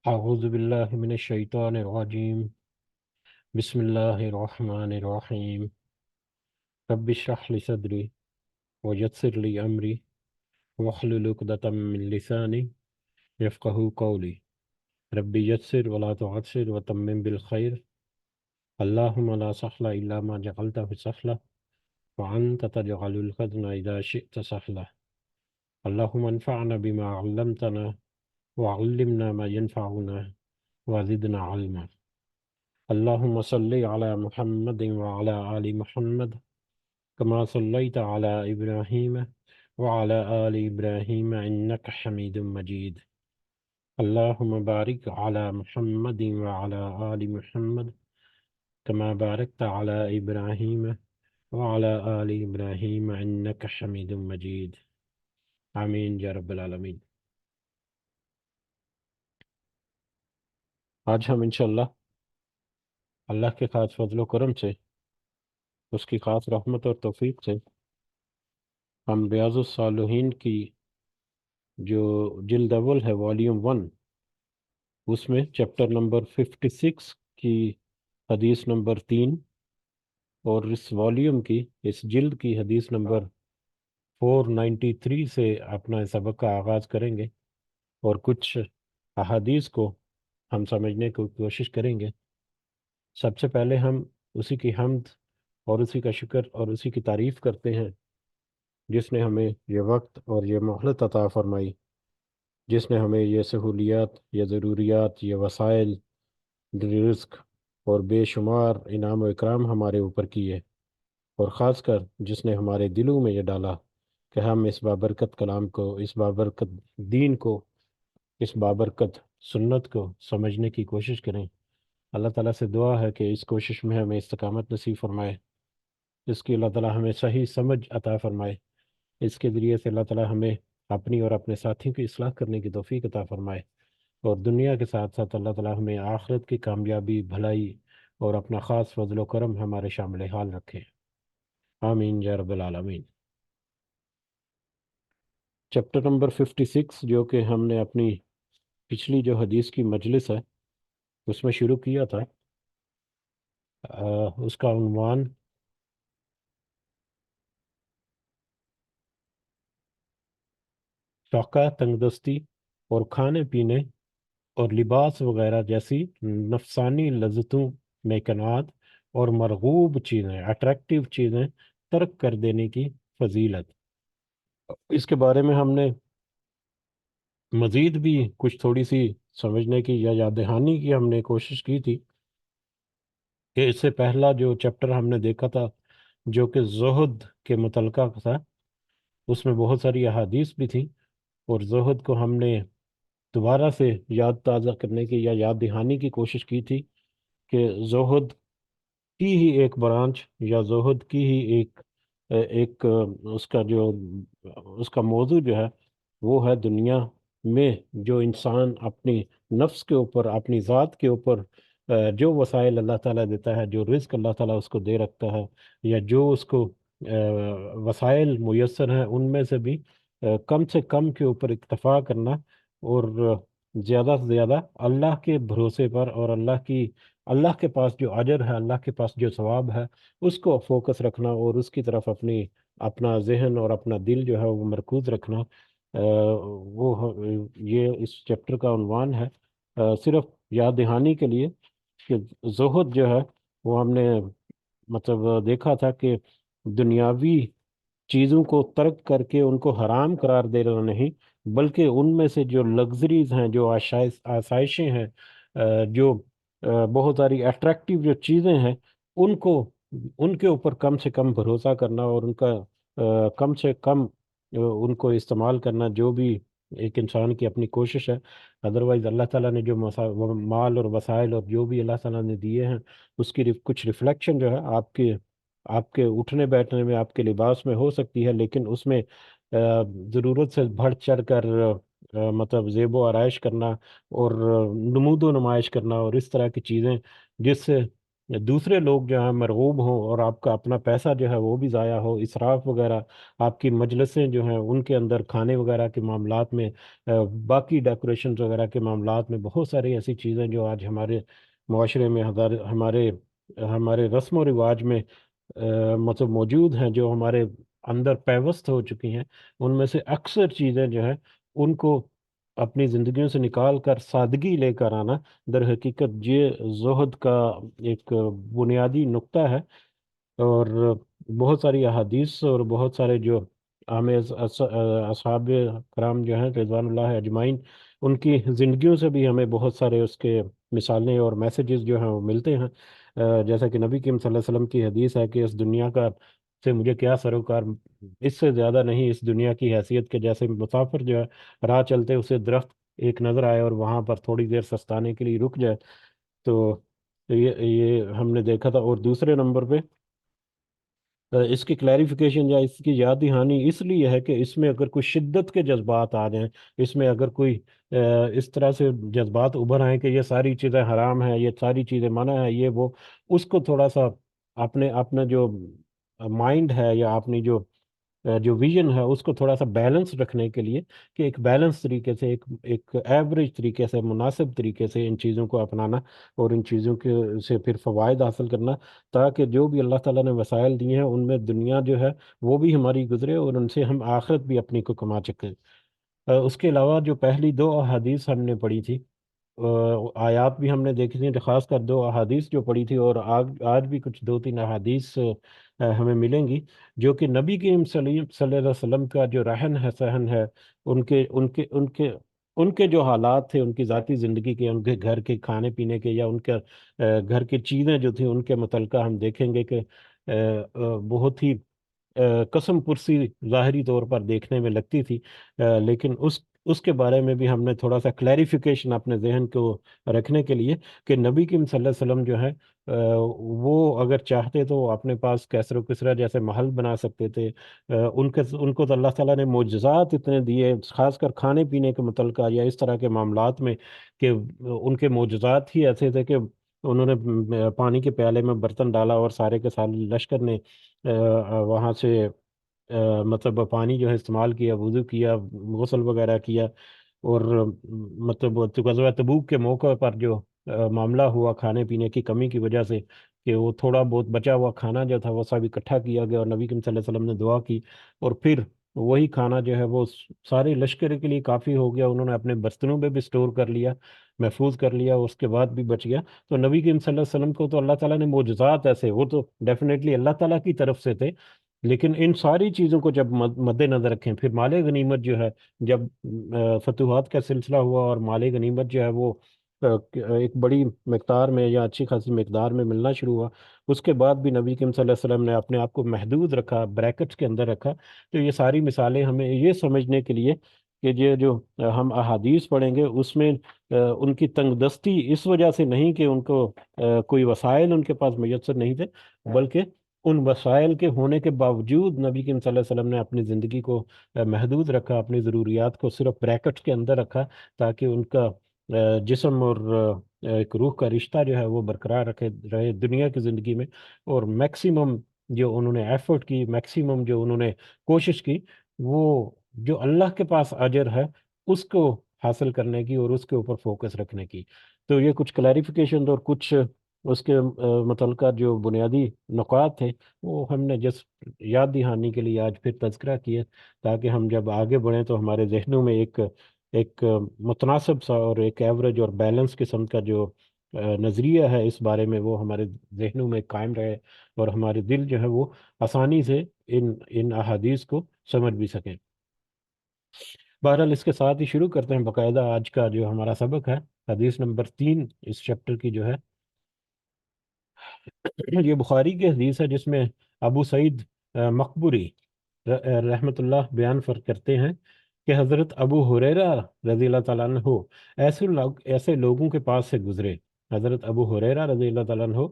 اعوذ باللہ من الشیطان الرجیم بسم اللہ الرحمن الرحیم رب اشرح لی صدری ویسر لی امری واحلل عقدۃ من لسانی یفقہوا قولی رب یسر ولا تعسر وتمم بالخیر اللہم لا سہل الا ما جعلتہ سہلا وانت تجعل الحزن اذا شئت سہلا اللہم انفعنا بما علمتنا وعلمنا ما ينفعنا وزدنا علما اللهم صل على محمد وعلى آل محمد كما صليت على إبراهيم وعلى آل إبراهيم إنك حميد مجيد اللهم بارك على محمد وعلى آل محمد كما باركت على إبراهيم وعلى آل إبراهيم إنك حميد مجيد آمین یا رب العالمین۔ آج ہم انشاءاللہ اللہ کے خاص فضل و کرم سے، اس کی خاص رحمت اور توفیق سے، ہم ریاض الصالحین کی جو جلد اول ہے والیوم 1، اس میں چیپٹر نمبر 56 کی حدیث نمبر 3، اور اس والیوم کی، اس جلد کی حدیث نمبر 493 سے اپنا سبق کا آغاز کریں گے، اور کچھ احادیث کو ہم سمجھنے کی کوشش کریں گے۔ سب سے پہلے ہم اسی کی حمد اور اسی کا شکر اور اسی کی تعریف کرتے ہیں جس نے ہمیں یہ وقت اور یہ مہلت عطا فرمائی، جس نے ہمیں یہ سہولیات، یہ ضروریات، یہ وسائل، رزق اور بے شمار انعام و اکرام ہمارے اوپر کیے، اور خاص کر جس نے ہمارے دلوں میں یہ ڈالا کہ ہم اس بابرکت کلام کو، اس بابرکت دین کو، اس بابرکت سنت کو سمجھنے کی کوشش کریں۔ اللہ تعالیٰ سے دعا ہے کہ اس کوشش میں ہمیں استقامت نصیب فرمائے، اس کی اللہ تعالیٰ ہمیں صحیح سمجھ عطا فرمائے، اس کے ذریعے سے اللہ تعالیٰ ہمیں اپنی اور اپنے ساتھیوں کی اصلاح کرنے کی توفیق عطا فرمائے، اور دنیا کے ساتھ ساتھ اللہ تعالیٰ ہمیں آخرت کی کامیابی، بھلائی اور اپنا خاص فضل و کرم ہمارے شامل حال رکھے۔ آمین یا رب العالمین۔ چیپٹر نمبر 56 جو کہ ہم نے اپنی پچھلی جو حدیث کی مجلس ہے اس میں شروع کیا تھا، اس کا عنوان شوقہ تنگدستی اور کھانے پینے اور لباس وغیرہ جیسی نفسانی لذتوں میں قناعت اور مرغوب چیزیں، اٹریکٹیو چیزیں ترک کر دینے کی فضیلت۔ اس کے بارے میں ہم نے مزید بھی کچھ تھوڑی سی سمجھنے کی یا یاد دہانی کی ہم نے کوشش کی تھی کہ اس سے پہلا جو چیپٹر ہم نے دیکھا تھا جو کہ زہد کے متعلقہ تھا، اس میں بہت ساری احادیث بھی تھیں، اور زہد کو ہم نے دوبارہ سے یاد تازہ کرنے کی یا یاد دہانی کی کوشش کی تھی کہ زہد کی ہی ایک برانچ یا زہد کی ہی ایک اس کا جو اس کا موضوع جو ہے وہ ہے دنیا میں جو انسان اپنی نفس کے اوپر، اپنی ذات کے اوپر جو وسائل اللہ تعالیٰ دیتا ہے، جو رزق اللہ تعالیٰ اس کو دے رکھتا ہے، یا جو اس کو وسائل میسر ہیں، ان میں سے بھی کم سے کم کے اوپر اکتفا کرنا، اور زیادہ سے زیادہ اللہ کے بھروسے پر اور اللہ کے پاس جو اجر ہے، اللہ کے پاس جو ثواب ہے، اس کو فوکس رکھنا، اور اس کی طرف اپنا ذہن اور اپنا دل جو ہے وہ مرکوز رکھنا، یہ اس چیپٹر کا عنوان ہے۔ صرف یاد دہانی کے لیے کہ زہد جو ہے وہ ہم نے مطلب دیکھا تھا کہ دنیاوی چیزوں کو ترک کر کے ان کو حرام قرار دے رہا نہیں، بلکہ ان میں سے جو لگژریز ہیں، جو آسائشیں ہیں، جو بہت ساری اٹریکٹیو جو چیزیں ہیں، ان کو ان کے اوپر کم سے کم بھروسہ کرنا، اور ان کا کم سے کم ان کو استعمال کرنا، جو بھی ایک انسان کی اپنی کوشش ہے۔ ادروائز اللہ تعالیٰ نے جو مال اور وسائل اور جو بھی اللہ تعالیٰ نے دیے ہیں، اس کی کچھ ریفلیکشن جو ہے آپ کے اٹھنے بیٹھنے میں، آپ کے لباس میں ہو سکتی ہے، لیکن اس میں ضرورت سے بڑھ چڑھ کر مطلب زیب و آرائش کرنا اور نمود و نمائش کرنا اور اس طرح کی چیزیں جس سے دوسرے لوگ جو ہیں مرغوب ہوں اور آپ کا اپنا پیسہ جو ہے وہ بھی ضائع ہو، اسراف وغیرہ، آپ کی مجلسیں جو ہیں ان کے اندر کھانے وغیرہ کے معاملات میں، باقی ڈیکوریشن وغیرہ کے معاملات میں بہت ساری ایسی چیزیں جو آج ہمارے معاشرے میں ہمارے ہمارے رسم و رواج میں مطلب موجود ہیں، جو ہمارے اندر پیوست ہو چکی ہیں، ان میں سے اکثر چیزیں جو ہیں ان کو اپنی زندگیوں سے نکال کر سادگی لے کر آنا در حقیقت یہ زہد کا ایک بنیادی نقطہ ہے۔ اور بہت ساری احادیث اور بہت سارے جو عام اصحاب کرام جو ہیں رضوان اللہ اجمعین، ان کی زندگیوں سے بھی ہمیں بہت سارے اس کے مثالیں اور میسیجز جو ہیں وہ ملتے ہیں۔ جیسا کہ نبی کریم صلی اللہ علیہ وسلم کی حدیث ہے کہ اس دنیا کا سے مجھے کیا سروکار، اس سے زیادہ نہیں اس دنیا کی حیثیت کے جیسے مسافر جو ہے راہ چلتے اسے درخت ایک نظر آئے اور وہاں پر تھوڑی دیر سستانے کے لیے رک جائے۔ تو یہ ہم نے دیکھا تھا۔ اور دوسرے نمبر پہ اس کی کلیریفیکیشن یا اس کی یاد دہانی اس لیے ہے کہ اس میں اگر کوئی شدت کے جذبات آ جائیں، اس میں اگر کوئی اس طرح سے جذبات ابھر آئیں کہ یہ ساری چیزیں حرام ہیں، یہ ساری چیزیں منع ہیں، یہ وہ، اس کو تھوڑا سا اپنا جو مائنڈ ہے یا اپنی جو ویژن ہے اس کو تھوڑا سا بیلنس رکھنے کے لیے، کہ ایک بیلنس طریقے سے، ایک ایوریج طریقے سے، مناسب طریقے سے ان چیزوں کو اپنانا اور ان چیزوں کے سے پھر فوائد حاصل کرنا، تاکہ جو بھی اللہ تعالیٰ نے وسائل دیے ہیں ان میں دنیا جو ہے وہ بھی ہماری گزرے اور ان سے ہم آخرت بھی اپنی کو کما سکیں۔ اس کے علاوہ جو پہلی دو احادیث ہم نے پڑھی تھی، آیات بھی ہم نے دیکھی تھی، خاص کر دو احادیث جو پڑھی تھی، اور آج بھی کچھ دو تین احادیث ہمیں ملیں گی جو کہ نبی کریم صلی اللہ علیہ وسلم کا جو رہن ہے سہن ہے، ان کے جو حالات تھے، ان کی ذاتی زندگی کے، ان کے گھر کے کھانے پینے کے، یا ان کے گھر کی چیزیں جو تھیں ان کے متعلقہ ہم دیکھیں گے کہ بہت ہی قسم پرسی ظاہری طور پر دیکھنے میں لگتی تھی، لیکن اس کے بارے میں بھی ہم نے تھوڑا سا کلیریفیکیشن اپنے ذہن کو رکھنے کے لیے کہ نبی کریم صلی اللہ علیہ وسلم جو ہے وہ اگر چاہتے تو وہ اپنے پاس کیسر و کسرا جیسے محل بنا سکتے تھے۔ ان کو تو اللہ تعالیٰ نے معجزات اتنے دیے، خاص کر کھانے پینے کے متعلقہ یا اس طرح کے معاملات میں، کہ ان کے معجزات ہی ایسے تھے کہ انہوں نے پانی کے پیالے میں برتن ڈالا اور سارے کے سارے لشکر نے وہاں سے مطلب پانی جو ہے استعمال کیا، وضو کیا، غسل وغیرہ کیا۔ اور مطلب غزوہ تبوک کے موقع پر جو معاملہ ہوا کھانے پینے کی کمی کی وجہ سے، کہ وہ تھوڑا بہت بچا ہوا کھانا جو تھا وہ سب اکٹھا کیا گیا اور نبی کریم صلی اللہ علیہ وسلم نے دعا کی، اور پھر وہی کھانا جو ہے وہ سارے لشکر کے لیے کافی ہو گیا، انہوں نے اپنے برتنوں میں بھی سٹور کر لیا، محفوظ کر لیا، اس کے بعد بھی بچ گیا۔ تو نبی کریم صلی اللہ علیہ وسلم کو تو اللہ تعالیٰ نے معجزات ایسے، وہ تو ڈیفینیٹلی اللہ تعالیٰ کی طرف سے تھے، لیکن ان ساری چیزوں کو جب مد نظر رکھیں، پھر مال غنیمت جو ہے، جب فتوحات کا سلسلہ ہوا اور مال غنیمت جو ہے وہ ایک بڑی مقدار میں یا اچھی خاصی مقدار میں ملنا شروع ہوا، اس کے بعد بھی نبی کریم صلی اللہ علیہ وسلم نے اپنے آپ کو محدود رکھا، بریکٹس کے اندر رکھا۔ تو یہ ساری مثالیں ہمیں یہ سمجھنے کے لیے کہ یہ جو ہم احادیث پڑھیں گے اس میں ان کی تنگ دستی اس وجہ سے نہیں کہ ان کو کوئی وسائل ان کے پاس میسر نہیں تھے، بلکہ ان وسائل کے ہونے کے باوجود نبی کریم صلی اللہ علیہ وسلم نے اپنی زندگی کو محدود رکھا، اپنی ضروریات کو صرف بریکٹس کے اندر رکھا، تاکہ ان کا جسم اور ایک روح کا رشتہ جو ہے وہ برقرار رہے دنیا کی زندگی میں، اور میکسیمم جو انہوں نے ایفرٹ کی، میکسیمم جو انہوں نے کوشش کی، وہ جو اللہ کے پاس اجر ہے اس کو حاصل کرنے کی اور اس کے اوپر فوکس رکھنے کی۔ تو یہ کچھ کلیریفیکیشن اور کچھ اس کے متعلقہ جو بنیادی نکات تھے وہ ہم نے جس یاد دہانی کے لیے آج پھر تذکرہ کیے، تاکہ ہم جب آگے بڑھیں تو ہمارے ذہنوں میں ایک متناسب سا اور ایک ایوریج اور بیلنس قسم کا جو نظریہ ہے اس بارے میں وہ ہمارے ذہنوں میں قائم رہے، اور ہمارے دل جو ہے وہ آسانی سے ان احادیث کو سمجھ بھی سکیں۔ بہرحال اس کے ساتھ ہی شروع کرتے ہیں باقاعدہ آج کا جو ہمارا سبق ہے، حدیث نمبر 3 اس چیپٹر کی جو ہے، یہ بخاری کی حدیث ہے، جس میں ابو سعید مقبوری رحمۃ اللہ بیان کرتے ہیں کہ حضرت ابو ہریرہ رضی اللہ تعالیٰ عنہ ایسے لوگوں کے پاس سے گزرے، حضرت ابو ہریرہ رضی اللہ تعالیٰ عنہ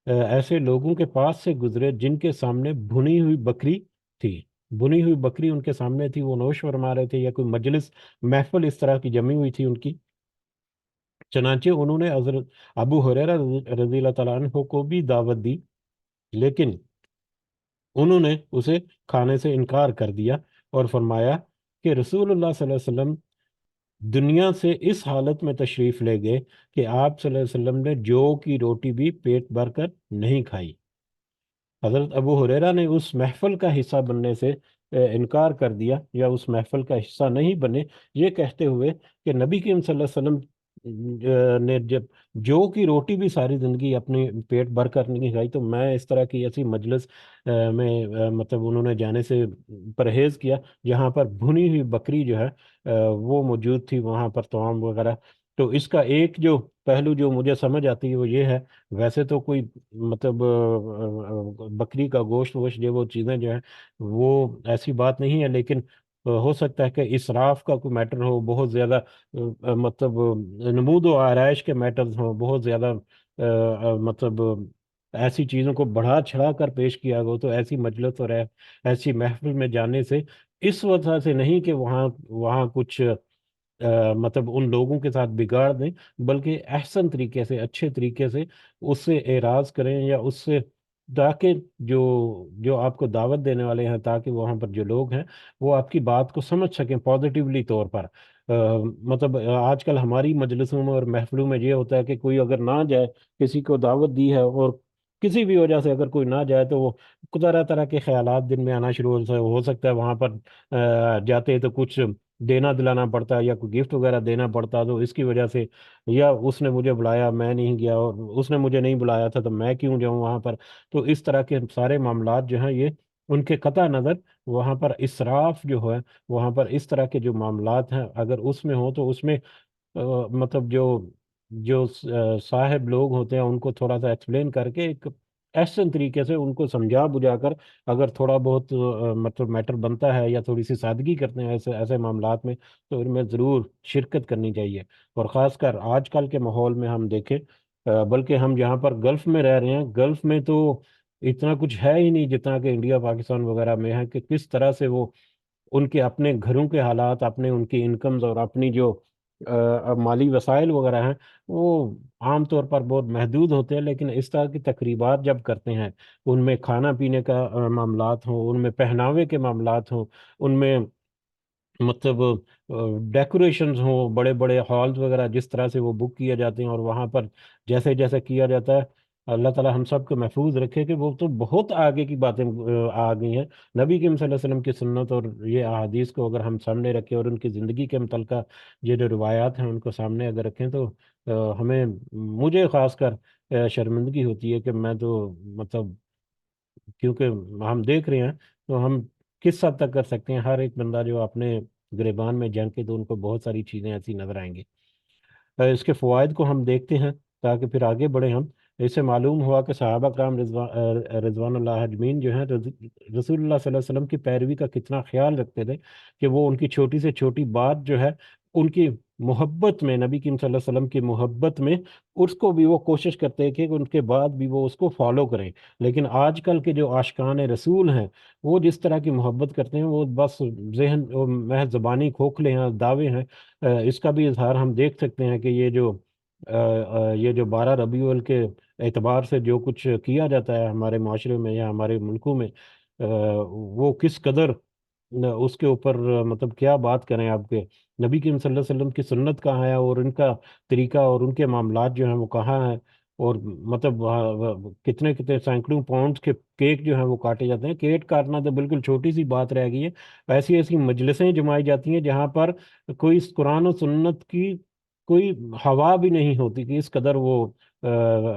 ایسے لوگوں کے پاس سے گزرے جن کے سامنے بھنی ہوئی بکری تھی، بھنی ہوئی بکری ان کے سامنے تھی، وہ نوش فرما رہے تھے، یا کوئی مجلس محفل اس طرح کی جمی ہوئی تھی ان کی، چنانچہ انہوں نے حضرت ابو ہریرہ رضی اللہ تعالیٰ عنہ کو بھی دعوت دی، لیکن انہوں نے اسے کھانے سے انکار کر دیا اور فرمایا کہ رسول اللہ صلی اللہ علیہ وسلم دنیا سے اس حالت میں تشریف لے گئے کہ آپ صلی اللہ علیہ وسلم نے جو کی روٹی بھی پیٹ بھر کر نہیں کھائی۔ حضرت ابو ہریرہ نے اس محفل کا حصہ بننے سے انکار کر دیا، یا اس محفل کا حصہ نہیں بنے، یہ کہتے ہوئے کہ نبی کریم صلی اللہ علیہ وسلم نے جب جو کی روٹی بھی ساری زندگی اپنے پیٹ بھر کر نہیں کھائی، تو میں اس طرح کی ایسی مجلس میں مطلب انہوں نے جانے سے پرہیز کیا جہاں پر بھنی ہوئی بکری جو ہے وہ موجود تھی، وہاں پر طعام وغیرہ۔ تو اس کا ایک جو پہلو جو مجھے سمجھ آتی ہے وہ یہ ہے، ویسے تو کوئی مطلب بکری کا گوشت ووشت جو وہ چیزیں جو ہیں وہ ایسی بات نہیں ہے، لیکن ہو سکتا ہے کہ اسراف کا کوئی میٹر ہو، بہت زیادہ مطلب نمود و آرائش کے میٹرز ہوں، بہت زیادہ مطلب ایسی چیزوں کو بڑھا چڑھا کر پیش کیا گیا، تو ایسی مجلس اور ایسی محفل میں جانے سے اس وجہ سے نہیں کہ وہاں وہاں کچھ مطلب ان لوگوں کے ساتھ بگاڑ دیں، بلکہ احسن طریقے سے، اچھے طریقے سے اس سے اعراض کریں، یا اس سے تاکہ جو جو آپ کو دعوت دینے والے ہیں، تاکہ وہاں پر جو لوگ ہیں وہ آپ کی بات کو سمجھ سکیں پازیٹیولی طور پر۔ مطلب آج کل ہماری مجلسوں میں اور محفلوں میں یہ ہوتا ہے کہ کوئی اگر نہ جائے، کسی کو دعوت دی ہے اور کسی بھی وجہ سے اگر کوئی نہ جائے، تو وہ طرح طرح کے خیالات دن میں آنا شروع ہو سکتا ہے، وہاں پر جاتے ہیں تو کچھ دینا دلانا پڑتا ہے، یا کوئی گفٹ وغیرہ دینا پڑتا ہے، تو اس کی وجہ سے، یا اس نے مجھے بلایا میں نہیں گیا، اور اس نے مجھے نہیں بلایا تھا تو میں کیوں جاؤں وہاں پر۔ تو اس طرح کے سارے معاملات جو ہیں یہ ان کے قطع نظر وہاں پر اسراف جو ہے، وہاں پر اس طرح کے جو معاملات ہیں اگر اس میں ہوں، تو اس میں مطلب جو جو صاحب لوگ ہوتے ہیں ان کو تھوڑا سا ایکسپلین کر کے ایک احسن طریقے سے ان کو سمجھا بجھا کر، اگر تھوڑا بہت مطلب میٹر بنتا ہے یا تھوڑی سی سادگی کرتے ہیں ایسے ایسے معاملات میں، تو ان میں ضرور شرکت کرنی چاہیے۔ اور خاص کر آج کل کے ماحول میں ہم دیکھیں، بلکہ ہم جہاں پر گلف میں رہ رہے ہیں، گلف میں تو اتنا کچھ ہے ہی نہیں جتنا کہ انڈیا پاکستان وغیرہ میں ہے، کہ کس طرح سے وہ ان کے اپنے گھروں کے حالات، اپنے ان کی انکمز اور اپنی جو مالی وسائل وغیرہ ہیں، وہ عام طور پر بہت محدود ہوتے ہیں، لیکن اس طرح کی تقریبات جب کرتے ہیں، ان میں کھانا پینے کا معاملات ہوں، ان میں پہناوے کے معاملات ہوں، ان میں مطلب ڈیکوریشنز ہوں، بڑے بڑے ہالز وغیرہ جس طرح سے وہ بک کیے جاتے ہیں، اور وہاں پر جیسے جیسے کیا جاتا ہے، اللہ تعالی ہم سب کو محفوظ رکھے کہ وہ تو بہت آگے کی باتیں آ گئی ہیں۔ نبی کریم صلی اللہ علیہ وسلم کی سنت اور یہ احادیث کو اگر ہم سامنے رکھیں، اور ان کی زندگی کے متعلقہ یہ جو روایات ہیں ان کو سامنے اگر رکھیں، تو ہمیں، مجھے خاص کر شرمندگی ہوتی ہے کہ میں تو مطلب، کیونکہ ہم دیکھ رہے ہیں، تو ہم کس حد تک کر سکتے ہیں، ہر ایک بندہ جو اپنے گریبان میں جنگ کے، تو ان کو بہت ساری چیزیں ایسی نظر آئیں گی۔ اس کے فوائد کو ہم دیکھتے ہیں تاکہ پھر آگے بڑھیں ہم۔ اس سے معلوم ہوا کہ صحابہ کرام رضوان اللہ اجمعین جو ہیں رسول اللہ صلی اللہ علیہ وسلم کی پیروی کا کتنا خیال رکھتے تھے، کہ وہ ان کی چھوٹی سے چھوٹی بات جو ہے، ان کی محبت میں، نبی کریم صلی اللہ علیہ وسلم کی محبت میں، اس کو بھی وہ کوشش کرتے ہیں کہ ان کے بعد بھی وہ اس کو فالو کریں۔ لیکن آج کل کے جو عاشقان رسول ہیں، وہ جس طرح کی محبت کرتے ہیں، وہ بس ذہن وہ محض زبانی کھوکھلے ہیں، دعوے ہیں۔ اس کا بھی اظہار ہم دیکھ سکتے ہیں کہ یہ جو 12 ربیع الاول کے اعتبار سے جو کچھ کیا جاتا ہے ہمارے معاشرے میں یا ہمارے ملکوں میں، وہ کس قدر اس کے اوپر مطلب کیا بات کریں آپ کے نبی کریم صلی اللہ علیہ وسلم کی سنت کہاں ہے، اور ان کا طریقہ اور ان کے معاملات جو ہیں وہ کہاں ہیں، اور مطلب کتنے کتنے سینکڑوں پاؤنڈز کے کیک جو ہیں وہ کاٹے جاتے ہیں۔ کیک کاٹنا تو بالکل چھوٹی سی بات رہ گئی ہے، ایسی ایسی مجلسیں جمائی جاتی ہیں جہاں پر کوئی اس قرآن و سنت کی کوئی ہوا بھی نہیں ہوتی، کہ اس قدر وہ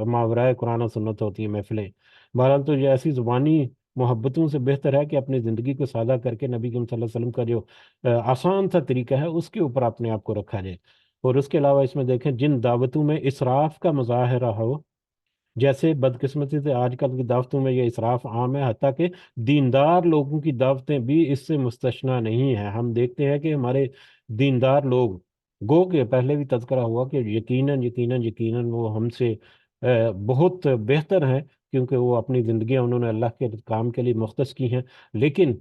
ماورائے قرآن و سنت ہوتی ہیں محفلیں۔ بہرحال تو یہ ایسی زبانی محبتوں سے بہتر ہے کہ اپنی زندگی کو سادہ کر کے نبی کریم صلی اللہ علیہ وسلم کا جو آسان سا طریقہ ہے اس کے اوپر اپنے آپ کو رکھا جائے۔ اور اس کے علاوہ اس میں دیکھیں، جن دعوتوں میں اسراف کا مظاہرہ ہو، جیسے بدقسمتی سے آج کل کی دعوتوں میں یہ اسراف عام ہے، حتیٰ کہ دیندار لوگوں کی دعوتیں بھی اس سے مستثنیٰ نہیں ہیں۔ ہم دیکھتے ہیں کہ ہمارے دیندار لوگ، گو کہ پہلے بھی تذکرہ ہوا کہ یقیناً یقیناً یقیناً وہ ہم سے بہت بہتر ہیں، کیونکہ وہ اپنی زندگیاں انہوں نے اللہ کے کام کے لیے مختص کی ہیں، لیکن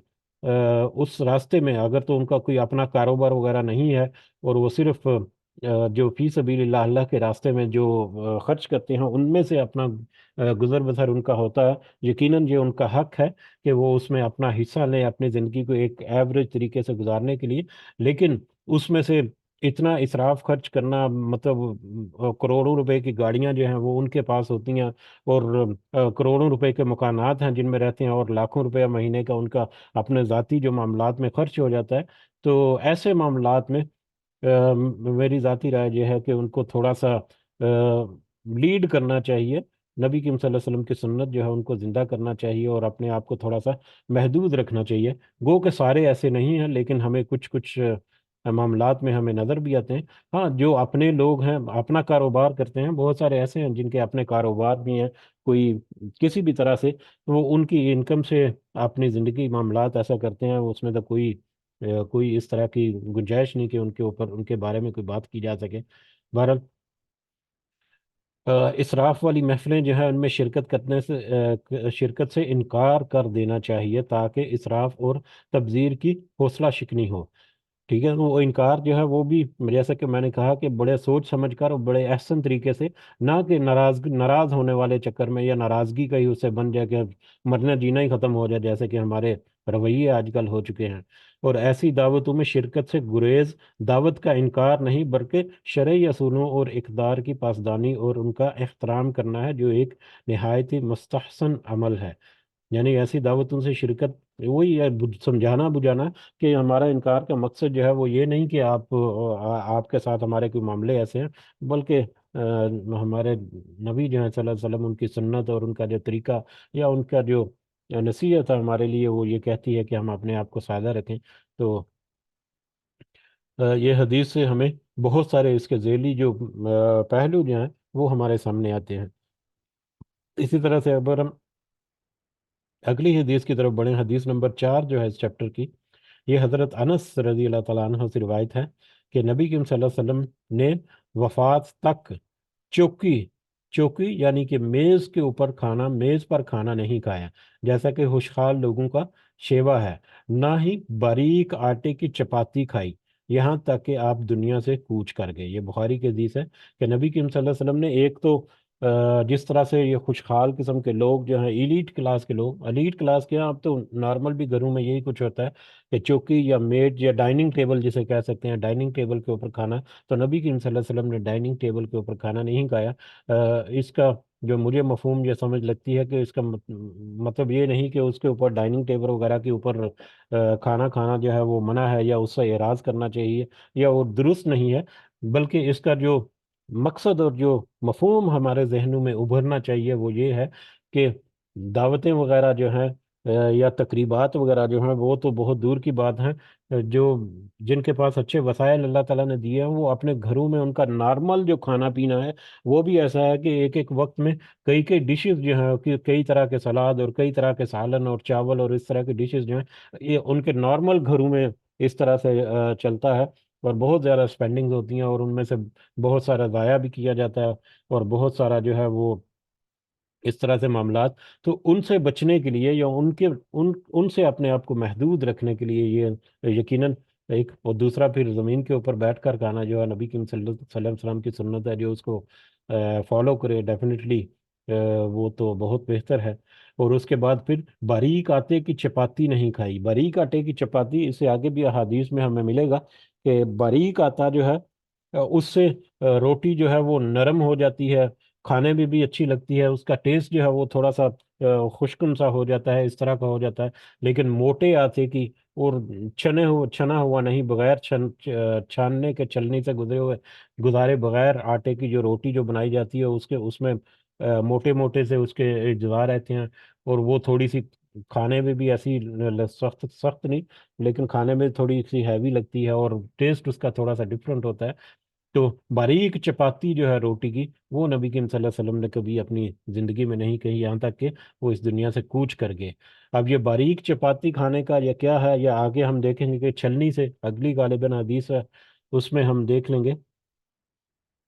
اس راستے میں اگر تو ان کا کوئی اپنا کاروبار وغیرہ نہیں ہے، اور وہ صرف جو فی سبیل اللہ، اللہ کے راستے میں جو خرچ کرتے ہیں، ان میں سے اپنا گزر بسر ان کا ہوتا ہے، یقیناً یہ ان کا حق ہے کہ وہ اس میں اپنا حصہ لیں اپنی زندگی کو ایک ایوریج طریقے سے گزارنے کے لیے۔ لیکن اس میں سے اتنا اسراف خرچ کرنا، مطلب کروڑوں روپے کی گاڑیاں جو ہیں وہ ان کے پاس ہوتی ہیں، اور کروڑوں روپے کے مکانات ہیں جن میں رہتے ہیں، اور لاکھوں روپے مہینے کا ان کا اپنے ذاتی جو معاملات میں خرچ ہو جاتا ہے۔ تو ایسے معاملات میں میری ذاتی رائے یہ ہے کہ ان کو تھوڑا سا لیڈ کرنا چاہیے، نبی کریم صلی اللہ علیہ وسلم کی سنت جو ہے ان کو زندہ کرنا چاہیے، اور اپنے آپ کو تھوڑا سا محدود رکھنا چاہیے۔ گو کہ سارے ایسے نہیں ہیں، لیکن ہمیں کچھ کچھ معاملات میں ہمیں نظر بھی آتے ہیں۔ ہاں، جو اپنے لوگ ہیں اپنا کاروبار کرتے ہیں، بہت سارے ایسے ہیں جن کے اپنے کاروبار بھی ہیں، کوئی کسی بھی طرح سے وہ ان کی انکم سے اپنی زندگی معاملات ایسا کرتے ہیں، اس میں تو کوئی اس طرح کی گنجائش نہیں کہ ان کے اوپر ان کے بارے میں کوئی بات کی جا سکے۔ بہرحال اسراف والی محفلیں جو ہیں ان میں شرکت سے انکار کر دینا چاہیے، تاکہ اسراف اور تبذیر کی حوصلہ شکنی ہو۔ ٹھیک ہے، وہ انکار جو ہے وہ بھی جیسا کہ میں نے کہا کہ بڑے سوچ سمجھ کر اور بڑے احسن طریقے سے، نہ کہ ناراض ہونے والے چکر میں، یا ناراضگی کا ہی اسے بن جائے کہ مرنا جینا ہی ختم ہو جائے، جیسے کہ ہمارے رویے آج کل ہو چکے ہیں۔ اور ایسی دعوتوں میں شرکت سے گریز دعوت کا انکار نہیں، بلکہ شرعی اصولوں اور اقدار کی پاسدانی اور ان کا احترام کرنا ہے، جو ایک نہایت ہی مستحسن عمل ہے۔ یعنی ایسی دعوتوں سے شرکت، وہی ہے سمجھانا بجھانا، کہ ہمارا انکار کا مقصد جو ہے وہ یہ نہیں کہ آپ کے ساتھ ہمارے کوئی معاملے ایسے ہیں، بلکہ ہمارے نبی جو ہیں صلی اللہ علیہ وسلم، ان کی سنت اور ان کا جو طریقہ یا ان کا جو نصیحت ہے ہمارے لیے، وہ یہ کہتی ہے کہ ہم اپنے آپ کو سادہ رکھیں۔ تو یہ حدیث سے ہمیں بہت سارے اس کے ذیلی جو پہلو جو ہیں وہ ہمارے سامنے آتے ہیں۔ اسی طرح سے اگر ہم اگلی حدیث کی طرف بڑھیں، حدیث نمبر 4 جو ہے اس چیپٹر کی، یہ حضرت انس رضی اللہ تعالیٰ عنہ سے روایت ہے کہ نبی کریم صلی اللہ علیہ وسلم نے وفات تک چوکی چوکی یعنی کہ میز پر کھانا نہیں کھایا، جیسا کہ خوشحال لوگوں کا شیوا ہے، نہ ہی باریک آٹے کی چپاتی کھائی، یہاں تک کہ آپ دنیا سے کوچ کر گئے۔ یہ بخاری کی حدیث ہے کہ نبی کریم صلی اللہ علیہ وسلم نے ایک تو جس طرح سے یہ خوشحال قسم کے لوگ جو ہیں، ایلیٹ کلاس کے لوگ، ایلیٹ کلاس کے، اب تو نارمل بھی گھروں میں یہی کچھ ہوتا ہے کہ چوکی یا میج یا ڈائننگ ٹیبل جسے کہہ سکتے ہیں، ڈائننگ ٹیبل کے اوپر کھانا، تو نبی کریم صلی اللہ علیہ وسلم نے ڈائننگ ٹیبل کے اوپر کھانا نہیں کھایا۔ اس کا جو مجھے مفہوم یہ سمجھ لگتی ہے کہ اس کا مطلب یہ نہیں کہ اس کے اوپر ڈائننگ ٹیبل وغیرہ کے اوپر کھانا کھانا جو ہے وہ منع ہے، یا اس سے اعراض کرنا چاہیے، یا وہ درست نہیں ہے، بلکہ اس کا جو مقصد اور جو مفہوم ہمارے ذہنوں میں ابھرنا چاہیے وہ یہ ہے کہ دعوتیں وغیرہ جو ہیں یا تقریبات وغیرہ جو ہیں وہ تو بہت دور کی بات ہیں۔ جو جن کے پاس اچھے وسائل اللہ تعالیٰ نے دیے ہیں، وہ اپنے گھروں میں ان کا نارمل جو کھانا پینا ہے وہ بھی ایسا ہے کہ ایک ایک وقت میں کئی کئی ڈشز جو ہیں، کہ کئی طرح کے سلاد اور کئی طرح کے سالن اور چاول اور اس طرح کی ڈشز جو ہیں، یہ ان کے نارمل گھروں میں اس طرح سے چلتا ہے، اور بہت زیادہ سپینڈنگز ہوتی ہیں، اور ان میں سے بہت سارا ضائع بھی کیا جاتا ہے، اور بہت سارا جو ہے وہ اس طرح سے معاملات۔ تو ان سے بچنے کے لیے، یا ان سے اپنے آپ کو محدود رکھنے کے لیے، یہ یقیناً ایک، اور دوسرا پھر زمین کے اوپر بیٹھ کر کھانا جو ہے نبی کریم صلی اللہ علیہ وسلم کی سنت ہے، جو اس کو فالو کرے ڈیفینیٹلی وہ تو بہت بہتر ہے۔ اور اس کے بعد پھر باریک آٹے کی چپاتی نہیں کھائی، باریک آٹے کی چپاتی، اس سے آگے بھی احادیث میں ہمیں ملے گا کہ باریک آٹا جو ہے اس سے روٹی جو ہے وہ نرم ہو جاتی ہے، کھانے میں بھی اچھی لگتی ہے، اس کا ٹیسٹ جو ہے وہ تھوڑا سا خشکن سا ہو جاتا ہے، اس طرح کا ہو جاتا ہے۔ لیکن موٹے آٹے کی، اور چھنا ہوا نہیں، بغیر چھاننے کے چلنی سے گزارے بغیر آٹے کی جو روٹی جو بنائی جاتی ہے، اس میں موٹے موٹے سے اس کے اجزاء رہتے ہیں، اور وہ تھوڑی سی کھانے میں بھی ایسی سخت سخت نہیں، لیکن کھانے میں تھوڑی سی ہیوی لگتی ہے، اور ٹیسٹ اس کا تھوڑا سا ڈفرینٹ ہوتا ہے۔ تو باریک چپاتی جو ہے روٹی کی، وہ نبی کریم صلی اللہ علیہ وسلم نے کبھی اپنی زندگی میں نہیں کہی، یہاں تک کہ وہ اس دنیا سے کوچ کر گئے۔ اب یہ باریک چپاتی کھانے کا یا کیا ہے، یا آگے ہم دیکھیں گے کہ چھلنی سے، اگلی غالباً حدیث ہے اس میں ہم دیکھ لیں گے،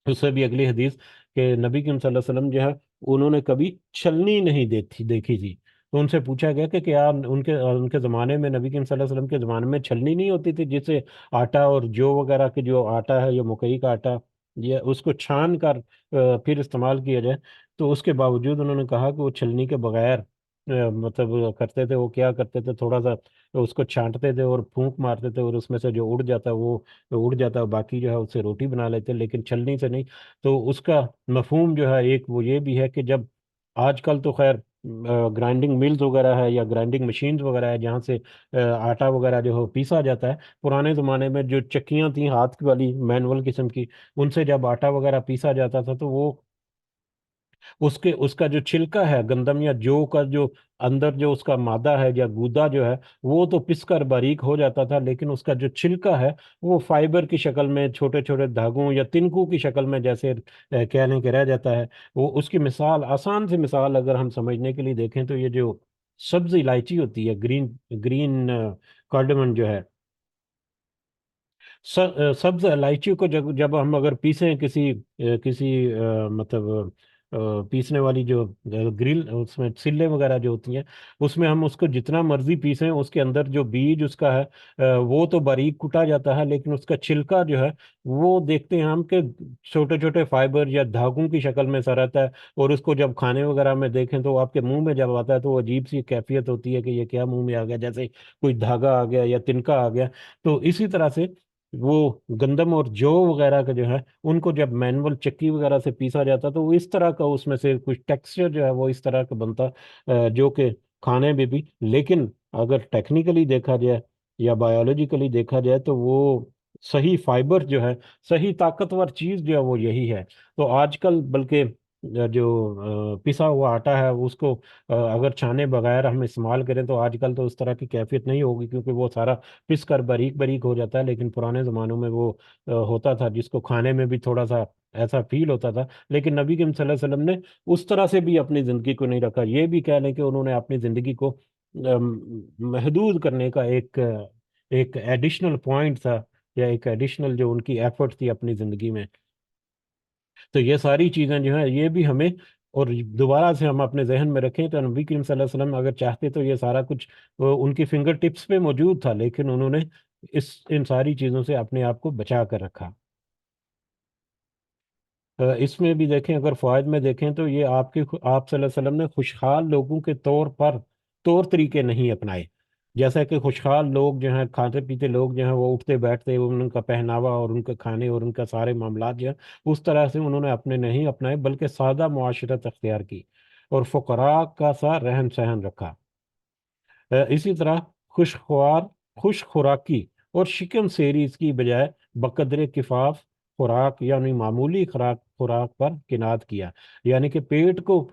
اس سے بھی اگلی حدیث، کہ نبی کریم صلی اللہ علیہ وسلم جو ہے انہوں نے کبھی چھلنی نہیں دیکھی تھی۔ تو ان سے پوچھا گیا کہ کیا ان کے زمانے میں، نبی کریم صلی اللہ علیہ وسلم کے زمانے میں چھلنی نہیں ہوتی تھی، جس سے آٹا اور جو وغیرہ کے جو آٹا ہے، یا مکئی کا آٹا، یہ اس کو چھان کر پھر استعمال کیا جائے؟ تو اس کے باوجود انہوں نے کہا کہ وہ چھلنی کے بغیر مطلب کرتے تھے، وہ کیا کرتے تھے، تھوڑا سا اس کو چھانٹتے تھے اور پھونک مارتے تھے، اور اس میں سے جو اڑ جاتا وہ اڑ جاتا، باقی جو ہے اس سے روٹی بنا لیتے، لیکن چھلنی سے نہیں۔ تو اس کا مفہوم جو ہے ایک وہ یہ بھی ہے کہ جب آج کل تو خیر گرائنڈنگ ملز وغیرہ ہے یا گرائنڈنگ مشینز وغیرہ ہے جہاں سے آٹا وغیرہ جو ہے پیسا جاتا ہے، پرانے زمانے میں جو چکیاں تھیں ہاتھ والی مینول قسم کی، ان سے جب آٹا وغیرہ پیسا جاتا تھا تو وہ اس کا جو چھلکا ہے گندم یا جو کا جو اندر جو اس کا مادہ ہے یا گودا جو ہے، وہ تو پس کر باریک ہو جاتا تھا، لیکن اس کا جو چھلکا ہے وہ فائبر کی شکل میں چھوٹے چھوٹے دھاگوں یا تنکوں کی شکل میں جیسے کہہ لیں کہ رہ جاتا ہے۔ وہ اس کی مثال، آسان سی مثال اگر ہم سمجھنے کے لیے دیکھیں تو یہ جو سبز الائچی ہوتی ہے، گرین گرین کارڈمن جو ہے، سبز الائچی کو جب جب ہم اگر پیسیں کسی مطلب پیسنے والی جو گرل، اس میں سلے وغیرہ جو ہوتی ہیں، اس میں ہم اس کو جتنا مرضی پیسیں، اس کے اندر جو بیج اس کا ہے وہ تو باریک کٹا جاتا ہے، لیکن اس کا چھلکا جو ہے وہ دیکھتے ہیں ہم کہ چھوٹے چھوٹے فائبر یا دھاگوں کی شکل میں سا رہتا ہے، اور اس کو جب کھانے وغیرہ میں دیکھیں تو آپ کے منہ میں جب آتا ہے تو وہ عجیب سی کیفیت ہوتی ہے کہ یہ کیا منہ میں آ گیا، جیسے کوئی دھاگا آ گیا یا تنکا آ گیا۔ تو اسی طرح سے وہ گندم اور جو وغیرہ کا جو ہے، ان کو جب مینول چکی وغیرہ سے پیسا جاتا تو وہ اس طرح کا اس میں سے کچھ ٹیکسچر جو ہے وہ اس طرح کا بنتا جو کہ کھانے میں بھی، لیکن اگر ٹیکنیکلی دیکھا جائے یا بایولوجیکلی دیکھا جائے تو وہ صحیح فائبر جو ہے، صحیح طاقتور چیز جو ہے وہ یہی ہے۔ تو آج کل بلکہ جو پسا ہوا آٹا ہے اس کو اگر چھانے بغیر ہم استعمال کریں تو آج کل تو اس طرح کی کیفیت نہیں ہوگی، کیونکہ وہ سارا پس کر باریک باریک ہو جاتا ہے، لیکن پرانے زمانوں میں وہ ہوتا تھا جس کو کھانے میں بھی تھوڑا سا ایسا فیل ہوتا تھا۔ لیکن نبی کریم صلی اللہ علیہ وسلم نے اس طرح سے بھی اپنی زندگی کو نہیں رکھا، یہ بھی کہہ لیں کہ انہوں نے اپنی زندگی کو محدود کرنے کا ایک ایڈیشنل پوائنٹ تھا، یا ایک ایڈیشنل جو ان کی ایفرٹ تھی اپنی زندگی میں۔ تو یہ ساری چیزیں جو ہیں یہ بھی ہمیں، اور دوبارہ سے ہم اپنے ذہن میں رکھیں تو نبی کریم صلی اللہ علیہ وسلم اگر چاہتے تو یہ سارا کچھ ان کی فنگر ٹپس پہ موجود تھا، لیکن انہوں نے ان ساری چیزوں سے اپنے آپ کو بچا کر رکھا۔ اس میں بھی دیکھیں، اگر فوائد میں دیکھیں تو یہ آپ صلی اللہ علیہ وسلم نے خوشحال لوگوں کے طور طریقے نہیں اپنائے۔ جیسا کہ خوشحال لوگ جو ہیں، کھاتے پیتے لوگ جو ہیں، وہ اٹھتے بیٹھتے، ان کا پہناوا اور ان کے کھانے اور ان کا سارے معاملات جو ہیں اس طرح سے انہوں نے اپنے نہیں اپنائے، بلکہ سادہ معاشرت اختیار کی اور فقراء کا سا رہن سہن رکھا۔ اسی طرح خوشخوار خوش خوراکی اور شکم سیری اس کی بجائے بقدر کفاف خوراک یعنی معمولی خوراک پر کنات کیا، یعنی کہ پیٹ کو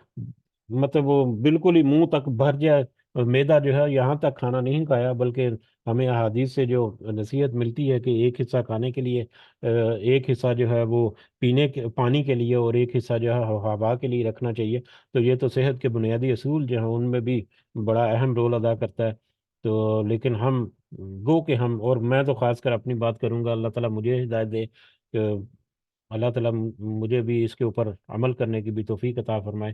مطلب وہ بالکل ہی منہ تک بھر جائے، میدا جو ہے یہاں تک کھانا نہیں کھایا، بلکہ ہمیں احادیث سے جو نصیحت ملتی ہے کہ ایک حصہ کھانے کے لیے، ایک حصہ جو ہے وہ پینے کے پانی کے لیے، اور ایک حصہ جو ہے ہوا کے لیے رکھنا چاہیے۔ تو یہ تو صحت کے بنیادی اصول جو ہیں ان میں بھی بڑا اہم رول ادا کرتا ہے۔ تو لیکن ہم گو کہ ہم، اور میں تو خاص کر اپنی بات کروں گا، اللہ تعالیٰ مجھے ہدایت دے کہ اللہ تعالیٰ مجھے بھی اس کے اوپر عمل کرنے کی بھی توفیق عطا فرمائے۔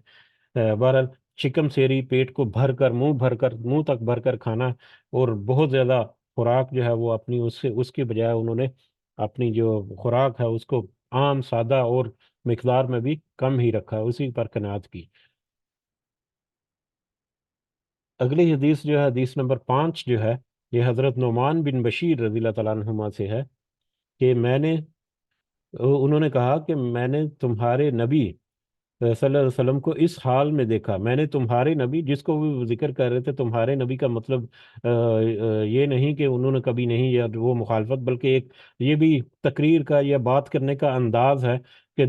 بہرحال چکم سیری، پیٹ کو منہ تک بھر کر کھانا، اور بہت زیادہ خوراک جو ہے وہ اپنی اس کی بجائے انہوں نے اپنی جو خوراک ہے اس کو عام سادہ اور مقدار میں بھی کم ہی رکھا، اسی پر قناعت کی۔ اگلی حدیث جو ہے، حدیث نمبر 5 جو ہے، یہ حضرت نعمان بن بشیر رضی اللہ تعالیٰ عنہما سے ہے کہ انہوں نے کہا کہ میں نے تمہارے نبی صلی اللہ علیہ وسلم کو اس حال میں دیکھا۔ میں نے تمہارے نبی، جس کو وہ ذکر کر رہے تھے، تمہارے نبی کا مطلب یہ نہیں کہ انہوں نے کبھی نہیں یا وہ مخالفت، بلکہ ایک یہ بھی تقریر کا یا بات کرنے کا انداز ہے کہ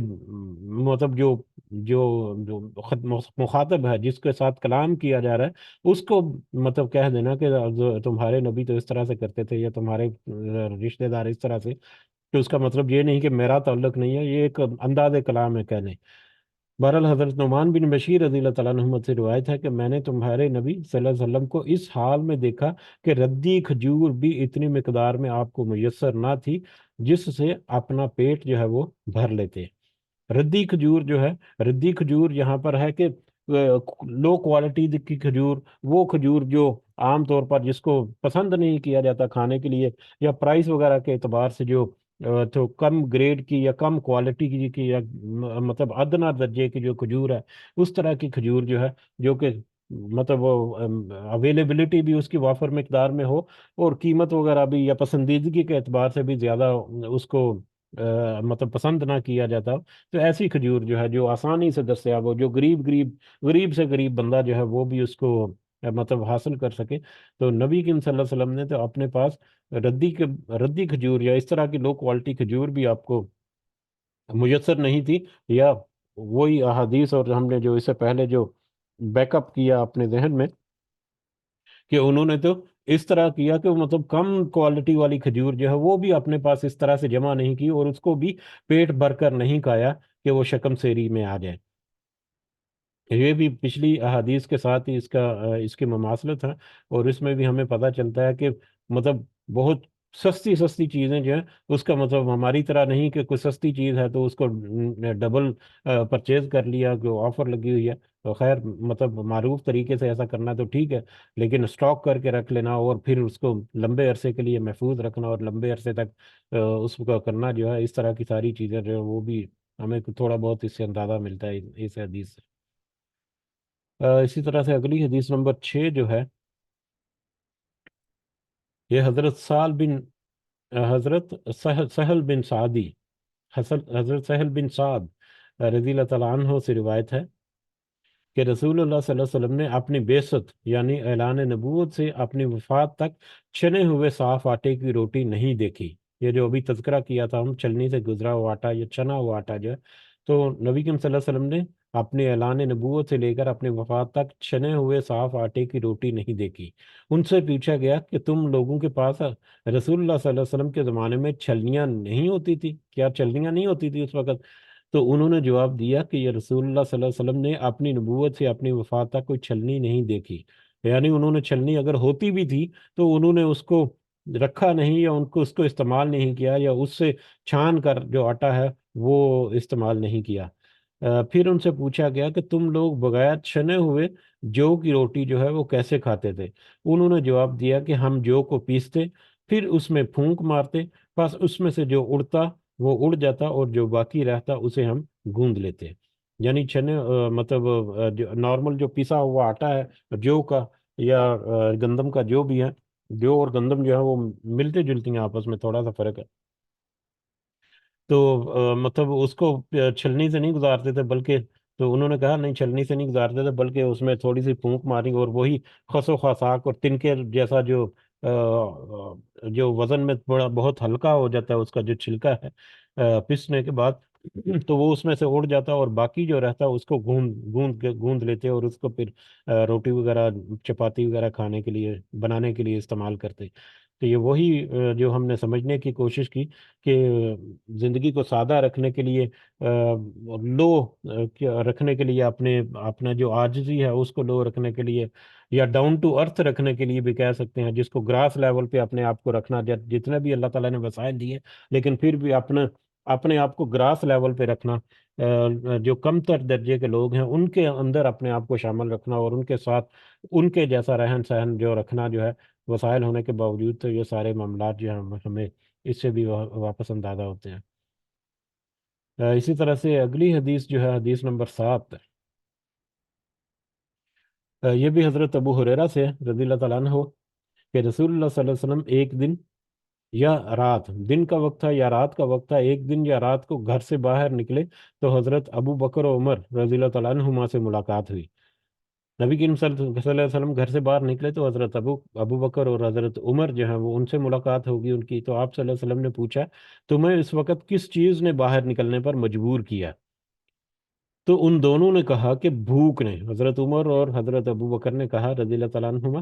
مطلب جو مخاطب ہے، جس کے ساتھ کلام کیا جا رہا ہے، اس کو مطلب کہہ دینا کہ تمہارے نبی تو اس طرح سے کرتے تھے، یا تمہارے رشتہ دار اس طرح سے، تو اس کا مطلب یہ نہیں کہ میرا تعلق نہیں ہے، یہ ایک انداز کلام ہے کہنے۔ بہرحال حضرت نعمان بن بشیر رضی اللہ تعالیٰ عنہ سے روایت ہے کہ میں نے تمہارے نبی صلی اللہ علیہ وسلم کو اس حال میں دیکھا کہ ردی کھجور بھی اتنی مقدار میں آپ کو میسر نہ تھی جس سے اپنا پیٹ جو ہے وہ بھر لیتے۔ ردی کھجور جو ہے، ردی کھجور یہاں پر ہے کہ لو کوالٹی کی کھجور، وہ کھجور جو عام طور پر جس کو پسند نہیں کیا جاتا کھانے کے لیے، یا پرائس وغیرہ کے اعتبار سے جو تو کم گریڈ کی یا کم کوالٹی کی یا مطلب ادنا درجے کی جو کھجور ہے، اس طرح کی کھجور جو ہے، جو کہ مطلب اویلیبلٹی بھی اس کی وافر مقدار میں ہو، اور قیمت وغیرہ بھی یا پسندیدگی کے اعتبار سے بھی زیادہ اس کو مطلب پسند نہ کیا جاتا ہو، تو ایسی کھجور جو ہے جو آسانی سے دستیاب ہو، جو غریب سے غریب بندہ جو ہے وہ بھی اس کو مطلب حاصل کر سکے، تو نبی کریم صلی اللہ علیہ وسلم نے تو اپنے پاس ردی کھجور یا اس طرح کی لو کوالٹی کھجور بھی آپ کو میسر نہیں تھی، یا وہی احادیث اور ہم نے جو اس سے پہلے جو بیک اپ کیا اپنے ذہن میں، کہ انہوں نے تو اس طرح کیا کہ وہ مطلب کم کوالٹی والی کھجور جو ہے وہ بھی اپنے پاس اس طرح سے جمع نہیں کی، اور اس کو بھی پیٹ بھر کر نہیں کھایا کہ وہ شکم سیری میں آ جائے۔ یہ بھی پچھلی احادیث کے ساتھ ہی اس کی مماثلت ہے، اور اس میں بھی ہمیں پتہ چلتا ہے کہ مطلب بہت سستی سستی چیزیں جو ہیں، اس کا مطلب ہماری طرح نہیں کہ کوئی سستی چیز ہے تو اس کو ڈبل پرچیز کر لیا کہ آفر لگی ہوئی ہے، تو خیر مطلب معروف طریقے سے ایسا کرنا تو ٹھیک ہے، لیکن اسٹاک کر کے رکھ لینا اور پھر اس کو لمبے عرصے کے لیے محفوظ رکھنا اور لمبے عرصے تک اس کو کرنا جو ہے، اس طرح کی ساری چیزیں جو ہے وہ بھی ہمیں تھوڑا بہت اس سے اندازہ ملتا ہے اس حدیث سے۔ اسی طرح سے اگلی حدیث نمبر 6 جو ہے، یہ حضرت سہل بن سعدی، حضرت سہل بن سعد رضی اللہ تعالیٰ عنہ سے روایت ہے کہ رسول اللہ صلی اللہ علیہ وسلم نے اپنی بعثت یعنی اعلان نبوت سے اپنی وفات تک چھنے ہوئے صاف آٹے کی روٹی نہیں دیکھی۔ یہ جو ابھی تذکرہ کیا تھا ہم، چلنی سے گزرا ہوا آٹا یا چھنا ہوا آٹا جو ہے، تو نبی کریم صلی اللہ علیہ وسلم نے اپنے اعلان نبوت سے لے کر اپنی وفات تک چھنے ہوئے صاف آٹے کی روٹی نہیں دیکھی۔ ان سے پوچھا گیا کہ تم لوگوں کے پاس رسول اللہ صلی اللہ علیہ وسلم کے زمانے میں چھلنیاں نہیں ہوتی تھی کیا؟ چھلنیاں نہیں ہوتی تھی اس وقت؟ تو انہوں نے جواب دیا کہ یہ رسول اللہ صلی اللہ علیہ وسلم نے اپنی نبوت سے اپنی وفات تک کوئی چھلنی نہیں دیکھی، یعنی انہوں نے چھلنی اگر ہوتی بھی تھی تو انہوں نے اس کو رکھا نہیں، یا اس کو استعمال نہیں کیا، یا اس سے چھان کر جو آٹا ہے وہ استعمال نہیں کیا۔ پھر ان سے پوچھا گیا کہ تم لوگ بغیر چھنے ہوئے جو کی روٹی جو ہے وہ کیسے کھاتے تھے؟ انہوں نے جواب دیا کہ ہم جو کو پیستے، پھر اس میں پھونک مارتے، بس اس میں سے جو اڑتا وہ اڑ جاتا، اور جو باقی رہتا اسے ہم گوندھ لیتے۔ یعنی چھنے مطلب جو نارمل جو پیسا ہوا آٹا ہے جو کا، یا گندم کا جو بھی ہے، جو اور گندم جو ہے وہ ملتے جلتی ہیں آپس میں، تھوڑا سا فرق ہے، تو مطلب اس کو چھلنی سے نہیں گزارتے تھے، بلکہ تو انہوں نے کہا نہیں چھلنی سے نہیں گزارتے تھے، بلکہ اس میں تھوڑی سی پھونک ماری اور وہی خس و خساک اور تنکے جیسا جو وزن میں بڑا بہت ہلکا ہو جاتا ہے اس کا جو چھلکا ہے پسنے کے بعد، تو وہ اس میں سے اڑ جاتا، اور باقی جو رہتا اس کو گوند لیتے، اور اس کو پھر روٹی وغیرہ چپاتی وغیرہ کھانے کے لیے بنانے کے لیے استعمال کرتے۔ تو یہ وہی جو ہم نے سمجھنے کی کوشش کی کہ زندگی کو سادہ رکھنے کے لیے، لو رکھنے کے لیے، اپنا جو عاجزی ہے اس کو لو رکھنے کے لیے، یا ڈاؤن ٹو ارتھ رکھنے کے لیے بھی کہہ سکتے ہیں، جس کو گراس لیول پہ اپنے آپ کو رکھنا، جتنے بھی اللہ تعالیٰ نے وسائل دیے لیکن پھر بھی اپنے آپ کو گراس لیول پہ رکھنا، جو کم تر درجے کے لوگ ہیں ان کے اندر اپنے آپ کو شامل رکھنا، اور ان کے ساتھ ان کے جیسا رہن سہن جو رکھنا جو ہے، وسائل ہونے کے باوجود، تو یہ سارے معاملات جو ہیں ہمیں اس سے بھی واپس اندازہ ہوتے ہیں۔ اسی طرح سے اگلی حدیث جو ہے حدیث نمبر 7، یہ بھی حضرت ابو ہریرہ سے رضی اللہ تعالیٰ عنہ، کہ رسول اللہ صلی اللہ علیہ وسلم ایک دن یا رات، دن کا وقت تھا یا رات کا وقت تھا، ایک دن یا رات کو گھر سے باہر نکلے تو حضرت ابو بکر و عمر رضی اللہ تعالیٰ عنہما سے ملاقات ہوئی۔ نبی کریم صلی اللہ علیہ وسلم گھر سے باہر نکلے تو حضرت ابو بکر اور حضرت عمر جو ہیں وہ ان سے ملاقات ہوگی ان کی، تو آپ صلی اللہ علیہ وسلم نے پوچھا تمہیں اس وقت کس چیز نے باہر نکلنے پر مجبور کیا؟ تو ان دونوں نے کہا کہ بھوک نے، حضرت عمر اور حضرت ابو بکر نے کہا رضی اللہ تعالیٰ عنہما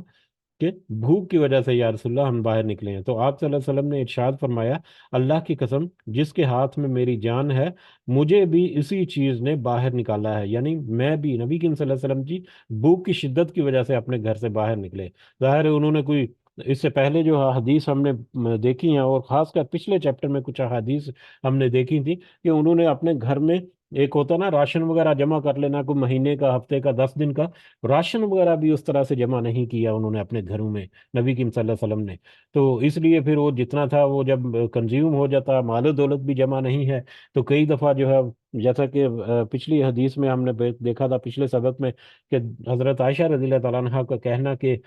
کہ بھوک کی وجہ سے یا رسول اللہ ہم باہر نکلے ہیں۔ تو آپ صلی اللہ علیہ وسلم نے ارشاد فرمایا اللہ کی قسم جس کے ہاتھ میں میری جان ہے، مجھے بھی اسی چیز نے باہر نکالا ہے، یعنی میں بھی نبی کریم صلی اللہ علیہ وسلم جی بھوک کی شدت کی وجہ سے اپنے گھر سے باہر نکلے۔ ظاہر ہے انہوں نے کوئی اس سے پہلے جو حدیث ہم نے دیکھی ہیں، اور خاص کر پچھلے چیپٹر میں کچھ حدیث ہم نے دیکھی تھی کہ انہوں نے اپنے گھر میں ایک ہوتا نا راشن وغیرہ جمع کر لینا، کوئی مہینے کا، ہفتے کا، 10 دن کا راشن وغیرہ بھی اس طرح سے جمع نہیں کیا انہوں نے اپنے گھروں میں، نبی کریم صلی اللہ علیہ وسلم نے. تو اس لیے پھر وہ جتنا تھا وہ جب کنزیوم ہو جاتا، مال و دولت بھی جمع نہیں ہے، تو کئی دفعہ جو ہے، جیسا کہ پچھلی حدیث میں ہم نے دیکھا تھا پچھلے سبق میں، کہ حضرت عائشہ رضی اللہ تعالیٰ عنہا کا کہنا کہ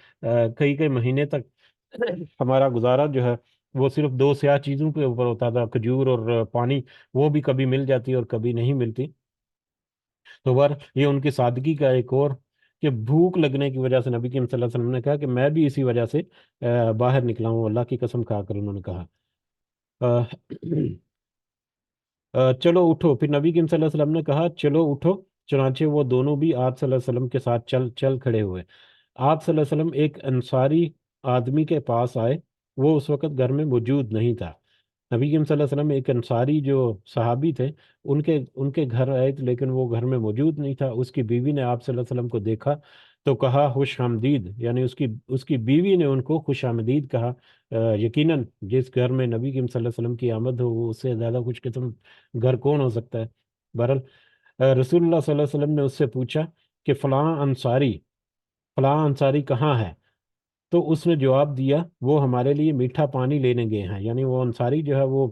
کئی کئی مہینے تک ہمارا گزارا جو ہے وہ صرف دو سیاہ چیزوں کے اوپر ہوتا تھا، کھجور اور پانی. وہ بھی کبھی مل جاتی اور کبھی نہیں ملتی. تو یہ ان کی سادگی کا ایک اور، کہ بھوک لگنے کی وجہ سے نبی کریم صلی اللہ علیہ وسلم نے کہا کہ میں بھی اسی وجہ سے باہر نکلا ہوں، اللہ کی قسم کھا کر انہوں نے کہا. آ، چلو اٹھو. پھر نبی کریم صلی اللہ علیہ وسلم نے کہا چلو اٹھو. چنانچہ وہ دونوں بھی آپ صلی اللہ علیہ وسلم کے ساتھ چل چل کھڑے ہوئے. آپ صلی اللہ علیہ وسلم ایک انصاری آدمی کے پاس آئے. وہ اس وقت گھر میں موجود نہیں تھا. نبی کریم صلی اللہ علیہ وسلم ایک انصاری جو صحابی تھے، ان کے گھر آئے تھے، لیکن وہ گھر میں موجود نہیں تھا. اس کی بیوی نے آپ صلی اللہ علیہ وسلم کو دیکھا تو کہا خوش آمدید، یعنی اس کی بیوی نے ان کو خوش آمدید کہا. یقیناً جس گھر میں نبی کریم صلی اللہ علیہ وسلم کی آمد ہو، وہ اس سے زیادہ خوش قسم گھر کون ہو سکتا ہے. بہرحال رسول اللہ صلی اللہ علیہ وسلم نے اس سے پوچھا کہ فلاں انصاری کہاں ہے؟ تو اس نے جواب دیا وہ ہمارے لیے میٹھا پانی لینے گئے ہیں. یعنی وہ انصاری جو ہے وہ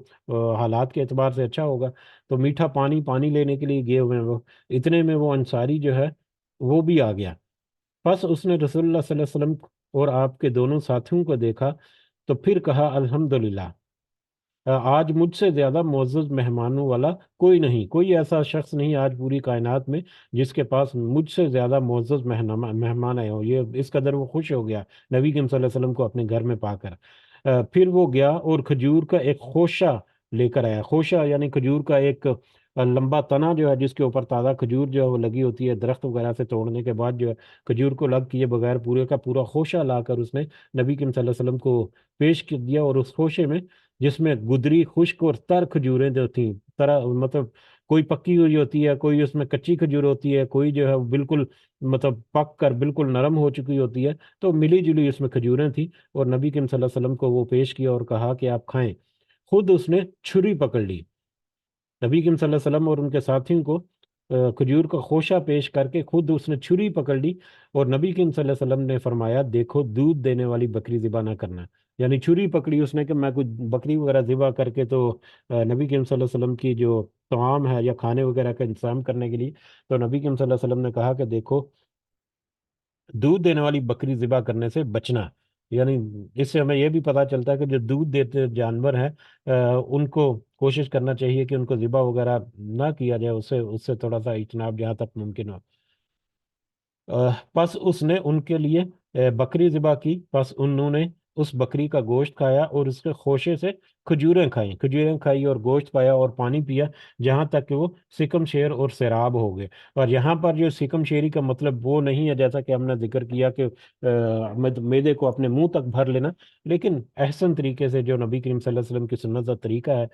حالات کے اعتبار سے اچھا ہوگا، تو میٹھا پانی لینے کے لیے گئے ہوئے ہیں وہ. اتنے میں وہ انصاری جو ہے وہ بھی آ گیا. بس اس نے رسول اللہ صلی اللہ علیہ وسلم اور آپ کے دونوں ساتھیوں کو دیکھا تو پھر کہا الحمدللہ، آج مجھ سے زیادہ معزز مہمانوں والا کوئی نہیں، کوئی ایسا شخص نہیں آج پوری کائنات میں جس کے پاس مجھ سے زیادہ معزز مہمان آئے ہوں. یہ اس قدر وہ خوش ہو گیا نبی کریم صلی اللہ علیہ وسلم کو اپنے گھر میں پا کر. پھر وہ گیا اور کھجور کا ایک خوشہ لے کر آیا. خوشہ یعنی کھجور کا ایک لمبا تنا جو ہے، جس کے اوپر تازہ کھجور جو ہے وہ لگی ہوتی ہے، درخت وغیرہ سے توڑنے کے بعد جو ہے کھجور کو لگ کیے بغیر پورے کا پورا خوشہ لا کر اس نے نبی کریم صلی اللہ علیہ وسلم کو پیش کر دیا. اور اس خوشے میں، جس میں گدری خشک اور تر کھجوریں جو تھیں، طرح مطلب کوئی پکی ہوئی ہوتی ہے، کوئی اس میں کچی کھجور ہوتی ہے، کوئی جو ہے بالکل مطلب پک کر بالکل نرم ہو چکی ہوتی ہے، تو ملی جلی اس میں کھجوریں تھیں. اور نبی کریم صلی اللہ علیہ وسلم کو وہ پیش کیا اور کہا کہ آپ کھائیں. خود اس نے چھری پکڑ لی. نبی کریم صلی اللہ علیہ وسلم اور ان کے ساتھیوں کو کھجور کا خوشہ پیش کر کے خود اس نے چھری پکڑ لی. اور نبی کریم صلی اللہ علیہ وسلم نے فرمایا دیکھو دودھ دینے والی بکری ذبح نہ کرنا. یعنی چھری پکڑی اس نے کہ میں کچھ بکری وغیرہ ذبح کر کے تو نبی کریم صلی اللہ علیہ وسلم کی جو طعام ہے یا کھانے وغیرہ کا انتظام کرنے کے لیے. تو نبی کریم صلی اللہ علیہ وسلم نے کہا کہ دیکھو دودھ دینے والی بکری ذبح کرنے سے بچنا. یعنی اس سے ہمیں یہ بھی پتہ چلتا ہے کہ جو دودھ دیتے جانور ہیں ان کو کوشش کرنا چاہیے کہ ان کو ذبح وغیرہ نہ کیا جائے، اس سے تھوڑا سا اجتناب جہاں تک ممکن ہو. پس اس نے ان کے لیے بکری ذبح کی. پس انہوں نے اس بکری کا گوشت کھایا اور اس کے خوشے سے کھجوریں کھائی اور گوشت پایا اور پانی پیا، جہاں تک کہ وہ سکم شیر اور سیراب ہو گئے. اور یہاں پر جو سکم شیری کا مطلب وہ نہیں ہے جیسا کہ ہم نے ذکر کیا کہ میدے کو اپنے منہ تک بھر لینا، لیکن احسن طریقے سے جو نبی کریم صلی اللہ علیہ وسلم کی سنت کا طریقہ ہے،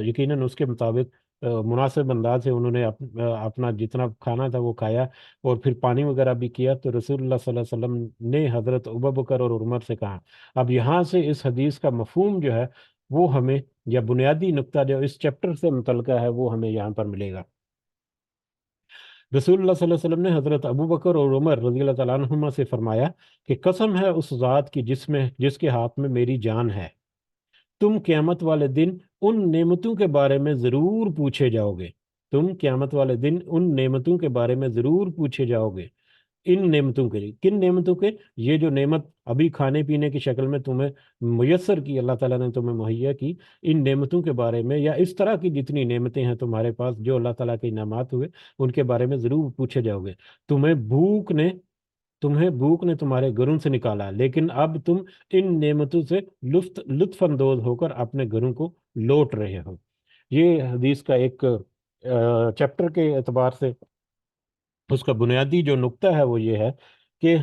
یقیناً اس کے مطابق مناسب انداز سے انہوں نے اپنا جتنا کھانا تھا وہ کھایا اور پھر پانی وغیرہ بھی کیا. تو رسول اللہ صلی اللہ علیہ وسلم نے حضرت ابوبکر اور عمر سے کہا. اب یہاں سے اس حدیث کا مفہوم جو ہے وہ ہمیں، یا بنیادی نقطہ جو اس چیپٹر سے متعلقہ ہے، وہ ہمیں یہاں پر ملے گا. رسول اللہ صلی اللہ علیہ وسلم نے حضرت ابوبکر اور عمر رضی اللہ تعالیٰ عنہما سے فرمایا کہ قسم ہے اس ذات کی جس کے ہاتھ میں میری جان ہے، تم قیامت والے دن ان نعمتوں کے بارے میں ضرور پوچھے جاؤ گے. تم قیامت والے دن ان نعمتوں کے بارے میں ضرور پوچھے جاؤ گے. ان نعمتوں کے لیے کن نعمتوں کے؟ یہ جو نعمت ابھی کھانے پینے کی شکل میں تمہیں میسر کی، اللہ تعالیٰ نے تمہیں مہیا کی، ان نعمتوں کے بارے میں یا اس طرح کی جتنی نعمتیں ہیں تمہارے پاس جو اللہ تعالیٰ کے انعامات ہوئے، ان کے بارے میں ضرور پوچھے جاؤ گے. تمہیں بھوک نے تمہارے گھروں سے نکالا، لیکن اب تم ان نعمتوں سے لطف اندوز ہو کر اپنے گھروں کو لوٹ رہے ہو. یہ حدیث کا ایک چیپٹر کے اعتبار سے اس کا بنیادی جو نقطہ ہے وہ یہ ہے کہ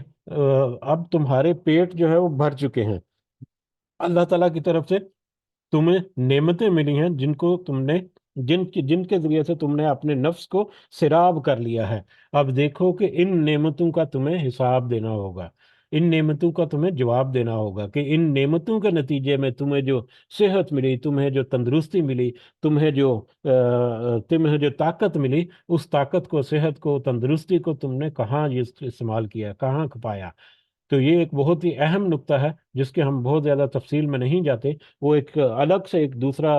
اب تمہارے پیٹ جو ہے وہ بھر چکے ہیں. اللہ تعالیٰ کی طرف سے تمہیں نعمتیں ملی ہیں جن کے ذریعے سے تم نے اپنے نفس کو سیراب کر لیا ہے. اب دیکھو کہ ان نعمتوں کا تمہیں حساب دینا ہوگا. ان نعمتوں کا تمہیں جواب دینا ہوگا کہ ان نعمتوں کے نتیجے میں تمہیں جو صحت ملی، تمہیں جو تندرستی ملی، تمہیں جو طاقت ملی، اس طاقت کو، صحت کو، تندرستی کو تم نے کہاں یہ استعمال کیا، کہاں کھپایا۔ تو یہ ایک بہت ہی اہم نقطہ ہے جس کے ہم بہت زیادہ تفصیل میں نہیں جاتے، وہ ایک الگ سے ایک دوسرا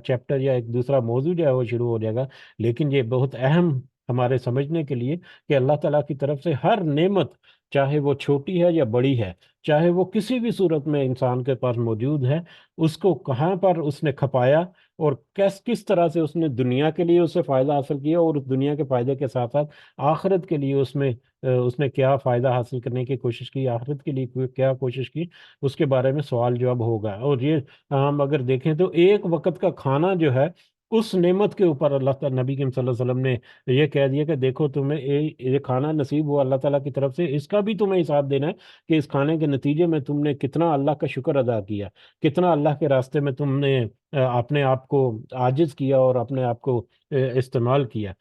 چیپٹر یا ایک دوسرا موضوع جو ہے وہ شروع ہو جائے گا، لیکن یہ بہت اہم ہمارے سمجھنے کے لیے کہ اللہ تعالیٰ کی طرف سے ہر نعمت، چاہے وہ چھوٹی ہے یا بڑی ہے، چاہے وہ کسی بھی صورت میں انسان کے پاس موجود ہے، اس کو کہاں پر اس نے کھپایا، اور کس طرح سے اس نے دنیا کے لیے اس سے فائدہ حاصل کیا، اور اس دنیا کے فائدے کے ساتھ ساتھ آخرت کے لیے اس نے کیا فائدہ حاصل کرنے کی کوشش کی، آخرت کے لیے کیا کوشش کی، اس کے بارے میں سوال جواب ہوگا۔ اور یہ ہم اگر دیکھیں تو ایک وقت کا کھانا جو ہے، اس نعمت کے اوپر اللہ تعالیٰ، نبی کریم صلی اللہ علیہ وسلم نے یہ کہہ دیا کہ دیکھو تمہیں یہ کھانا نصیب ہوا اللہ تعالیٰ کی طرف سے، اس کا بھی تمہیں حساب دینا ہے کہ اس کھانے کے نتیجے میں تم نے کتنا اللہ کا شکر ادا کیا، کتنا اللہ کے راستے میں تم نے اپنے آپ کو عاجز کیا اور اپنے آپ کو استعمال کیا۔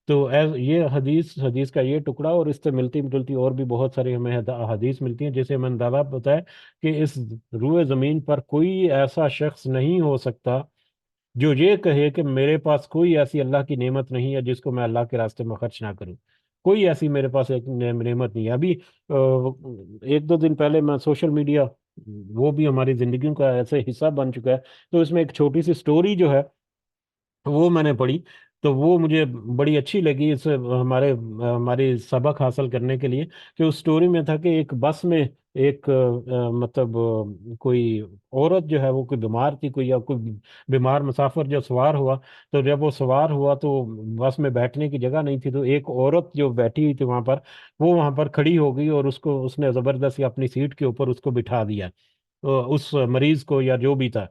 تو یہ حدیث کا یہ ٹکڑا، اور اس سے ملتی جلتی اور بھی بہت ساری ہمیں حدیث ملتی ہیں، جیسے ہمیں اندازہ پتا ہے کہ اس روئے زمین پر کوئی ایسا شخص نہیں ہو سکتا جو یہ کہے کہ میرے پاس کوئی ایسی اللہ کی نعمت نہیں ہے جس کو میں اللہ کے راستے میں خرچ نہ کروں۔ کوئی ایسی میرے پاس ایک نعمت نہیں ہے۔ ابھی ایک دو دن پہلے میں سوشل میڈیا، وہ بھی ہماری زندگیوں کا ایسے حصہ بن چکا ہے، تو اس میں ایک چھوٹی سی سٹوری جو ہے وہ میں نے پڑھی، تو وہ مجھے بڑی اچھی لگی اس ہماری سبق حاصل کرنے کے لیے، کہ اس سٹوری میں تھا کہ ایک بس میں ایک مطلب کوئی عورت جو ہے وہ کوئی بیمار تھی، کوئی یا کوئی بیمار مسافر جو سوار ہوا، تو جب وہ سوار ہوا تو بس میں بیٹھنے کی جگہ نہیں تھی، تو ایک عورت جو بیٹھی ہوئی تھی وہاں پر، وہ وہاں پر کھڑی ہو گئی، اور اس نے زبردستی اپنی سیٹ کے اوپر اس کو بٹھا دیا، اس مریض کو یا جو بھی تھا،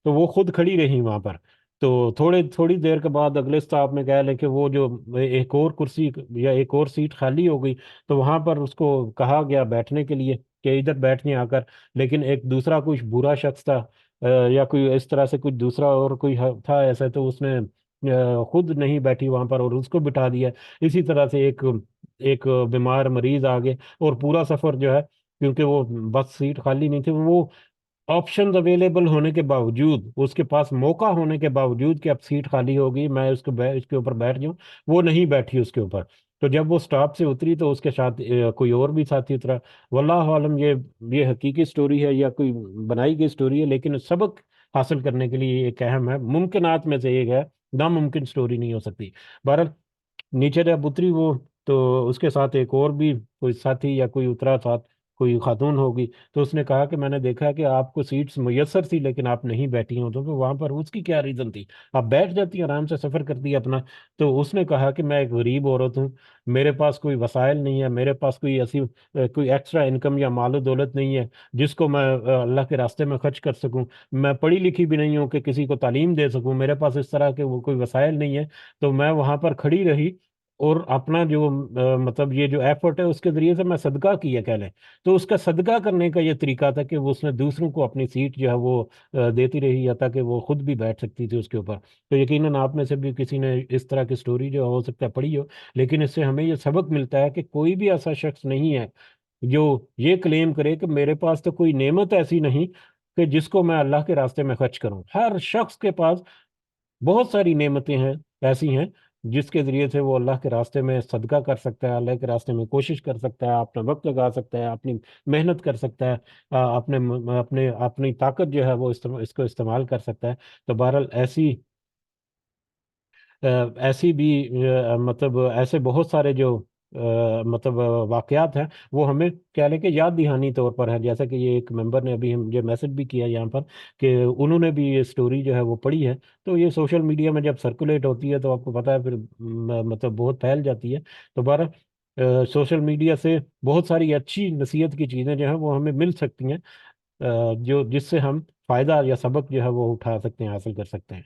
تو وہ خود کھڑی رہی وہاں پر۔ تو تھوڑی دیر کے بعد اگلے اسٹاپ میں کہہ لیں کہ وہ جو ایک اور کرسی یا ایک اور سیٹ خالی ہو گئی، تو وہاں پر اس کو کہا گیا بیٹھنے کے لیے کہ ادھر بیٹھنے آ کر، لیکن ایک دوسرا کچھ برا شخص تھا، یا کوئی اس طرح سے کچھ دوسرا اور کوئی تھا ایسا، تو اس نے خود نہیں بیٹھی وہاں پر اور اس کو بٹھا دیا۔ اسی طرح سے ایک ایک بیمار مریض آگے، اور پورا سفر جو ہے، کیونکہ وہ بس سیٹ خالی نہیں تھی، وہ آپشنز اویلیبل ہونے کے باوجود، اس کے پاس موقع ہونے کے باوجود کہ اب سیٹ خالی ہوگی میں اس کے اوپر بیٹھ جاؤں، وہ نہیں بیٹھی اس کے اوپر۔ تو جب وہ سٹاپ سے اتری تو اس کے ساتھ کوئی اور بھی ساتھی اترا۔ واللہ عالم یہ حقیقی سٹوری ہے یا کوئی بنائی گئی سٹوری ہے، لیکن سبق حاصل کرنے کے لیے یہ ایک اہم ہے، ممکنات میں سے ایک ہے، ناممکن سٹوری نہیں ہو سکتی۔ بہرحال نیچے جب اتری وہ، تو اس کے ساتھ ایک اور بھی کوئی ساتھی یا کوئی اترا ساتھ، کوئی خاتون ہوگی، تو اس نے کہا کہ میں نے دیکھا کہ آپ کو سیٹس میسر تھی لیکن آپ نہیں بیٹھی ہوں، تو وہاں پر اس کی کیا ریزن تھی؟ آپ بیٹھ جاتی آرام سے سفر کرتی اپنا۔ تو اس نے کہا کہ میں ایک غریب عورت ہوں، میرے پاس کوئی وسائل نہیں ہے، میرے پاس کوئی ایسی کوئی ایکسٹرا انکم یا مال و دولت نہیں ہے جس کو میں اللہ کے راستے میں خرچ کر سکوں، میں پڑھی لکھی بھی نہیں ہوں کہ کسی کو تعلیم دے سکوں، میرے پاس اس طرح کے وہ کوئی وسائل نہیں ہے۔ تو میں وہاں پر کھڑی رہی، اور اپنا جو مطلب یہ جو ایفرٹ ہے اس کے ذریعے سے میں صدقہ کیا کہہ لیں، تو اس کا صدقہ کرنے کا یہ طریقہ تھا کہ وہ اس نے دوسروں کو اپنی سیٹ جو ہے وہ دیتی رہی، یا تاکہ وہ خود بھی بیٹھ سکتی تھی اس کے اوپر۔ تو یقیناً آپ میں سے بھی کسی نے اس طرح کی سٹوری جو ہو سکتا ہے پڑھی ہو، لیکن اس سے ہمیں یہ سبق ملتا ہے کہ کوئی بھی ایسا شخص نہیں ہے جو یہ کلیم کرے کہ میرے پاس تو کوئی نعمت ایسی نہیں کہ جس کو میں اللہ کے راستے میں خرچ کروں۔ ہر شخص کے پاس بہت ساری نعمتیں ہیں، ایسی ہیں جس کے ذریعے سے وہ اللہ کے راستے میں صدقہ کر سکتا ہے، اللہ کے راستے میں کوشش کر سکتا ہے، اپنا وقت لگا سکتا ہے، اپنی محنت کر سکتا ہے، اپنی طاقت جو ہے وہ اس کو استعمال کر سکتا ہے۔ تو بہرحال ایسی بھی مطلب ایسے بہت سارے جو مطلب واقعات ہیں، وہ ہمیں کہہ لیں کہ یاد دہانی طور پر ہے، جیسا کہ یہ ایک ممبر نے ابھی مجھے میسج بھی کیا یہاں پر کہ انہوں نے بھی یہ سٹوری جو ہے وہ پڑھی ہے۔ تو یہ سوشل میڈیا میں جب سرکولیٹ ہوتی ہے تو آپ کو پتہ ہے پھر مطلب بہت پھیل جاتی ہے۔ تو بہرحال سوشل میڈیا سے بہت ساری اچھی نصیحت کی چیزیں جو ہیں وہ ہمیں مل سکتی ہیں، جس سے ہم فائدہ یا سبق جو ہے وہ اٹھا سکتے ہیں، حاصل کر سکتے ہیں۔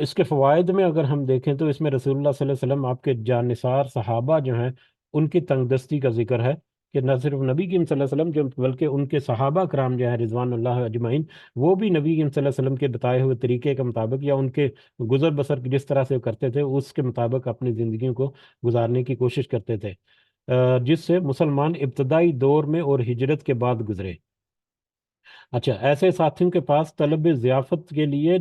اس کے فوائد میں اگر ہم دیکھیں تو اس میں رسول اللہ صلی اللہ علیہ وسلم، آپ کے جانثار صحابہ جو ہیں، ان کی تنگ دستی کا ذکر ہے، کہ نہ صرف نبی کریم صلی اللہ علیہ وسلم جو، بلکہ ان کے صحابہ کرام جو ہیں رضوان اللہ اجمعین، وہ بھی نبی کریم صلی اللہ علیہ وسلم کے بتائے ہوئے طریقے کے مطابق یا ان کے گزر بسر جس طرح سے وہ کرتے تھے اس کے مطابق اپنی زندگیوں کو گزارنے کی کوشش کرتے تھے۔ جس سے مسلمان ابتدائی دور میں اور ہجرت کے بعد گزرے۔ اچھا، ایسے ساتھیوں کے پاس طلب ضیافت کے لیے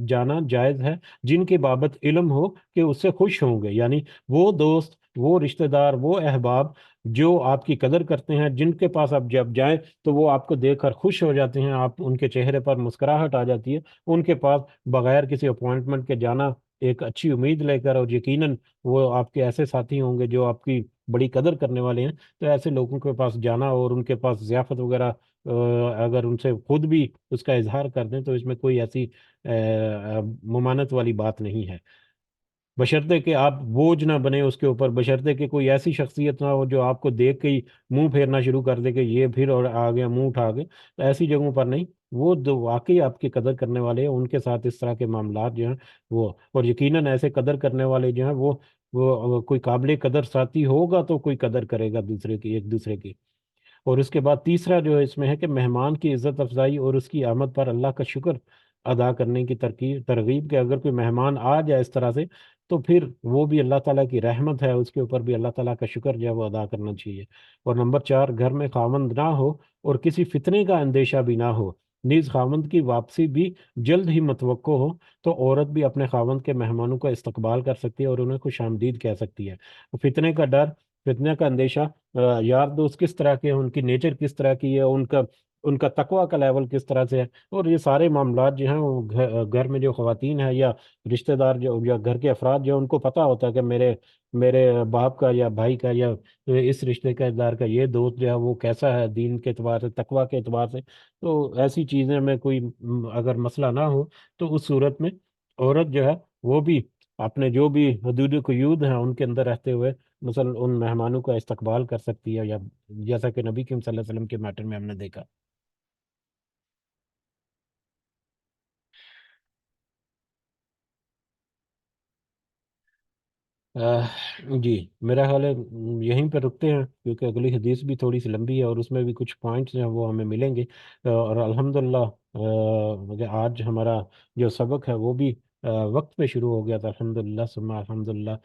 جانا جائز ہے جن کی بابت علم ہو کہ اس سے خوش ہوں گے، یعنی وہ دوست، وہ رشتہ دار، وہ احباب جو آپ کی قدر کرتے ہیں، جن کے پاس آپ جب جائیں تو وہ آپ کو دیکھ کر خوش ہو جاتے ہیں، آپ ان کے چہرے پر مسکراہٹ آ جاتی ہے، ان کے پاس بغیر کسی اپوائنٹمنٹ کے جانا ایک اچھی امید لے کر، اور یقیناً وہ آپ کے ایسے ساتھی ہوں گے جو آپ کی بڑی قدر کرنے والے ہیں، تو ایسے لوگوں کے پاس جانا اور ان کے پاس ضیافت وغیرہ اگر ان سے خود بھی اس کا اظہار کر دیں تو اس میں کوئی ایسی ممانت والی بات نہیں ہے، بشرطے کہ آپ بوجھ نہ بنے اس کے اوپر، بشرطے کہ کوئی ایسی شخصیت نہ ہو جو آپ کو دیکھ کے ہی منہ پھیرنا شروع کر دے کہ یہ پھر اور آ گیا منہ اٹھا کے، تو ایسی جگہوں پر نہیں، وہ جو واقعی آپ کی قدر کرنے والے ہیں ان کے ساتھ اس طرح کے معاملات جو ہیں وہ، اور یقیناً ایسے قدر کرنے والے جو ہیں وہ کوئی قابل قدر ساتھی ہوگا تو کوئی قدر کرے گا دوسرے کی، ایک دوسرے کی۔ اور اس کے بعد تیسرا جو اس میں ہے کہ مہمان کی عزت افزائی اور اس کی آمد پر اللہ کا شکر ادا کرنے کی ترغیب، کہ اگر کوئی مہمان آ جائے اس طرح سے تو پھر وہ بھی اللہ تعالیٰ کی رحمت ہے، اس کے اوپر بھی اللہ تعالیٰ کا شکر جو ہے وہ ادا کرنا چاہیے۔ اور نمبر 4، گھر میں خاوند نہ ہو اور کسی فتنے کا اندیشہ بھی نہ ہو، نیز خاوند کی واپسی بھی جلد ہی متوقع ہو، تو عورت بھی اپنے خاوند کے مہمانوں کا استقبال کر سکتی ہے اور انہیں خوش آمدید کہہ سکتی ہے۔ فتنے کا ڈر، فتنے کا اندیشہ، یار دوست کس طرح کے ہیں، ان کی نیچر کس طرح کی ہے، ان کا تقوی کا لیول کس طرح سے ہے، اور یہ سارے معاملات جو ہیں وہ گھر میں جو خواتین ہیں یا رشتہ دار جو یا گھر کے افراد جو ہیں، ان کو پتہ ہوتا ہے کہ میرے باپ کا یا بھائی کا یا اس رشتے کا دار کا یہ دوست جو ہے وہ کیسا ہے دین کے اعتبار سے، تقوی کے اعتبار سے، تو ایسی چیزیں میں کوئی اگر مسئلہ نہ ہو تو اس صورت میں عورت جو ہے وہ بھی اپنے جو بھی حدود و قیود ہیں ان کے اندر رہتے ہوئے مثلا ان مہمانوں کا استقبال کر سکتی ہے، یا جیسا کہ نبی کریم صلی اللہ علیہ وسلم کے میٹر میں ہم نے دیکھا۔ جی، میرا خیال ہے یہیں پہ رکتے ہیں کیونکہ اگلی حدیث بھی تھوڑی سی لمبی ہے اور اس میں بھی کچھ پوائنٹس ہیں وہ ہمیں ملیں گے، اور الحمدللہ آج ہمارا جو سبق ہے وہ بھی وقت پہ شروع ہو گیا تھا، الحمدللہ ثم الحمدللہ۔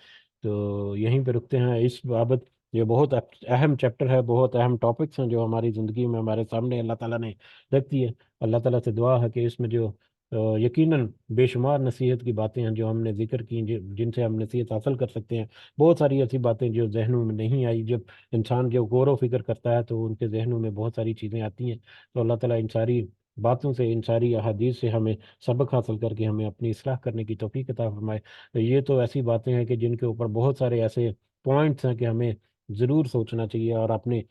تو یہیں پہ رکتے ہیں اس بابت، یہ بہت اہم چیپٹر ہے، بہت اہم ٹاپکس ہیں جو ہماری زندگی میں ہمارے سامنے اللہ تعالیٰ نے رکھ دی ہے۔ اللہ تعالیٰ سے دعا ہے کہ اس میں جو یقیناً بے شمار نصیحت کی باتیں ہیں جو ہم نے ذکر کی، جن سے ہم نصیحت حاصل کر سکتے ہیں، بہت ساری ایسی باتیں جو ذہنوں میں نہیں آئی، جب انسان جو غور و فکر کرتا ہے تو ان کے ذہنوں میں بہت ساری چیزیں آتی ہیں، تو اللہ تعالیٰ ان ساری باتوں سے، ان ساری احادیث سے ہمیں سبق حاصل کر کے ہمیں اپنی اصلاح کرنے کی توفیق عطا فرمائے۔ تو یہ تو ایسی باتیں ہیں کہ جن کے اوپر بہت سارے ایسے پوائنٹس ہیں کہ ہمیں ضرور سوچنا چاہیے، اور اپنے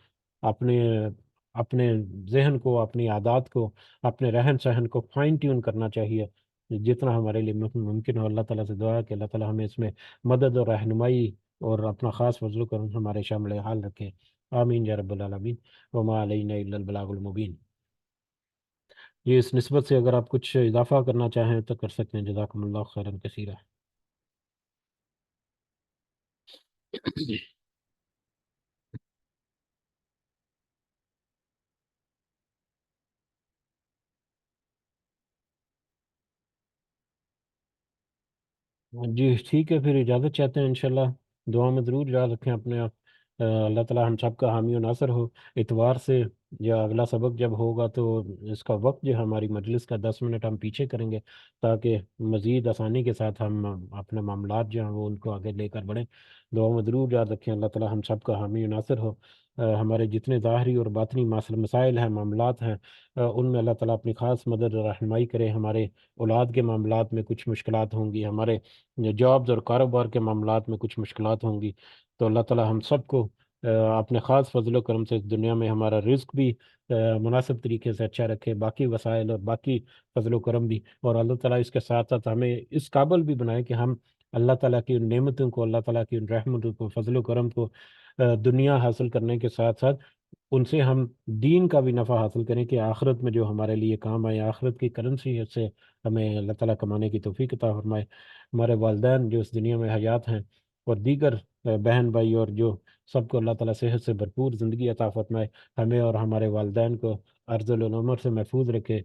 اپنے ذہن کو، اپنی عادات کو، اپنے رہن سہن کو فائن ٹیون کرنا چاہیے جتنا ہمارے لیے ممکن ہو۔ اللہ تعالیٰ سے دعا ہے کہ اللہ تعالیٰ ہمیں اس میں مدد اور رہنمائی اور اپنا خاص فضل و کرم ہمارے شامل حال رکھے۔ آمین یا رب العالمین، وما علینا الا البلاغ المبین۔ یہ اس نسبت سے اگر آپ کچھ اضافہ کرنا چاہیں تو کر سکتے ہیں، جزاکم اللہ خیرا کثیرا۔ جی ٹھیک ہے، پھر اجازت چاہتے ہیں انشاءاللہ، دعا میں ضرور یاد رکھیں اپنے آپ، اللہ تعالیٰ ہم سب کا حامی و ناصر ہو۔ اتوار سے یا اگلا سبق جب ہوگا تو اس کا وقت جو ہے ہماری مجلس کا 10 منٹ ہم پیچھے کریں گے تاکہ مزید آسانی کے ساتھ ہم اپنے معاملات جو ہیں وہ ان کو آگے لے کر بڑھیں۔ دعا میں ضرور یاد رکھیں، اللہ تعالیٰ ہم سب کا حامی و ناصر ہو۔ ہمارے جتنے ظاہری اور باطنی مسائل ہیں، معاملات ہیں، ان میں اللہ تعالیٰ اپنی خاص مدد اور رہنمائی کرے۔ ہمارے اولاد کے معاملات میں کچھ مشکلات ہوں گی، ہمارے جابز اور کاروبار کے معاملات میں کچھ مشکلات ہوں گی، تو اللہ تعالیٰ ہم سب کو اپنے خاص فضل و کرم سے اس دنیا میں ہمارا رزق بھی مناسب طریقے سے اچھا رکھے، باقی وسائل اور باقی فضل و کرم بھی، اور اللہ تعالیٰ اس کے ساتھ ساتھ ہمیں اس قابل بھی بنائے کہ ہم اللہ تعالیٰ کی ان نعمتوں کو، اللہ تعالیٰ کی ان رحمتوں کو، فضل و کرم کو دنیا حاصل کرنے کے ساتھ ساتھ ان سے ہم دین کا بھی نفع حاصل کریں کہ آخرت میں جو ہمارے لیے کام آئے، آخرت کی کرنسی سے ہمیں اللہ تعالیٰ کمانے کی توفیق عطا فرمائے۔ ہمارے والدین جو اس دنیا میں حیات ہیں، اور دیگر بہن بھائی اور جو سب کو اللہ تعالیٰ صحت سے بھرپور زندگی عطا فرمائے، ہمیں اور ہمارے والدین کو عرض العمر سے محفوظ رکھے،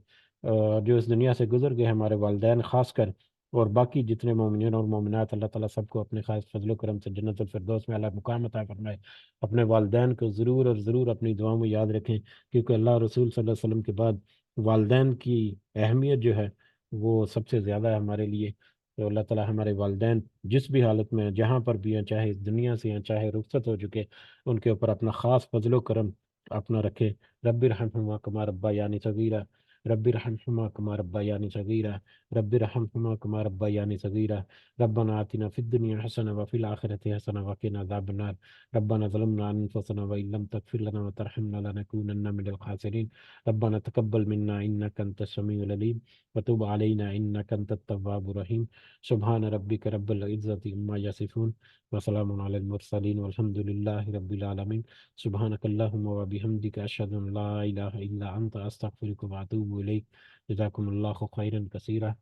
جو اس دنیا سے گزر گئے ہمارے والدین خاص کر اور باقی جتنے مومنین اور مومنات، اللہ تعالیٰ سب کو اپنے خاص فضل و کرم سے جنت الفردوس میں اللہ مقام عطا فرمائے۔ اپنے والدین کو ضرور اور ضرور اپنی دعاؤں میں یاد رکھیں، کیونکہ اللہ رسول صلی اللہ علیہ وسلم کے بعد والدین کی اہمیت جو ہے وہ سب سے زیادہ ہے ہمارے لیے۔ تو اللہ تعالیٰ ہمارے والدین جس بھی حالت میں ہیں، جہاں پر بھی ہیں، چاہے اس دنیا سے ہیں چاہے رخصت ہو چکے، ان کے اوپر اپنا خاص فضل و کرم اپنا رکھے۔ رب ارحمہما کما ربیانی صغیرہ، رب ارحمہما کما ربیانی صغیرہ، رب ارحمهما كما ربياني صغيرا، ربنا آتنا في الدنيا حسنة وفي الآخرة حسنة وقنا عذاب النار، ربنا ظلمنا أنفسنا وإن لم تغفر لنا وترحمنا لنكونن من الخاسرين، ربنا تقبل منا إنك أنت السميع العليم وتب علينا إنك أنت التواب الرحيم، سبحان ربك رب العزة عما يصفون وسلام على المرسلين والحمد لله رب العالمين، سبحانك اللهم وبحمدك أشهد أن لا إله إلا أنت أستغفرك وأتوب إليك، جزاكم الله خيرا كثيرا،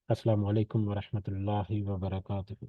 السلام علیکم ورحمۃ اللہ وبرکاتہ۔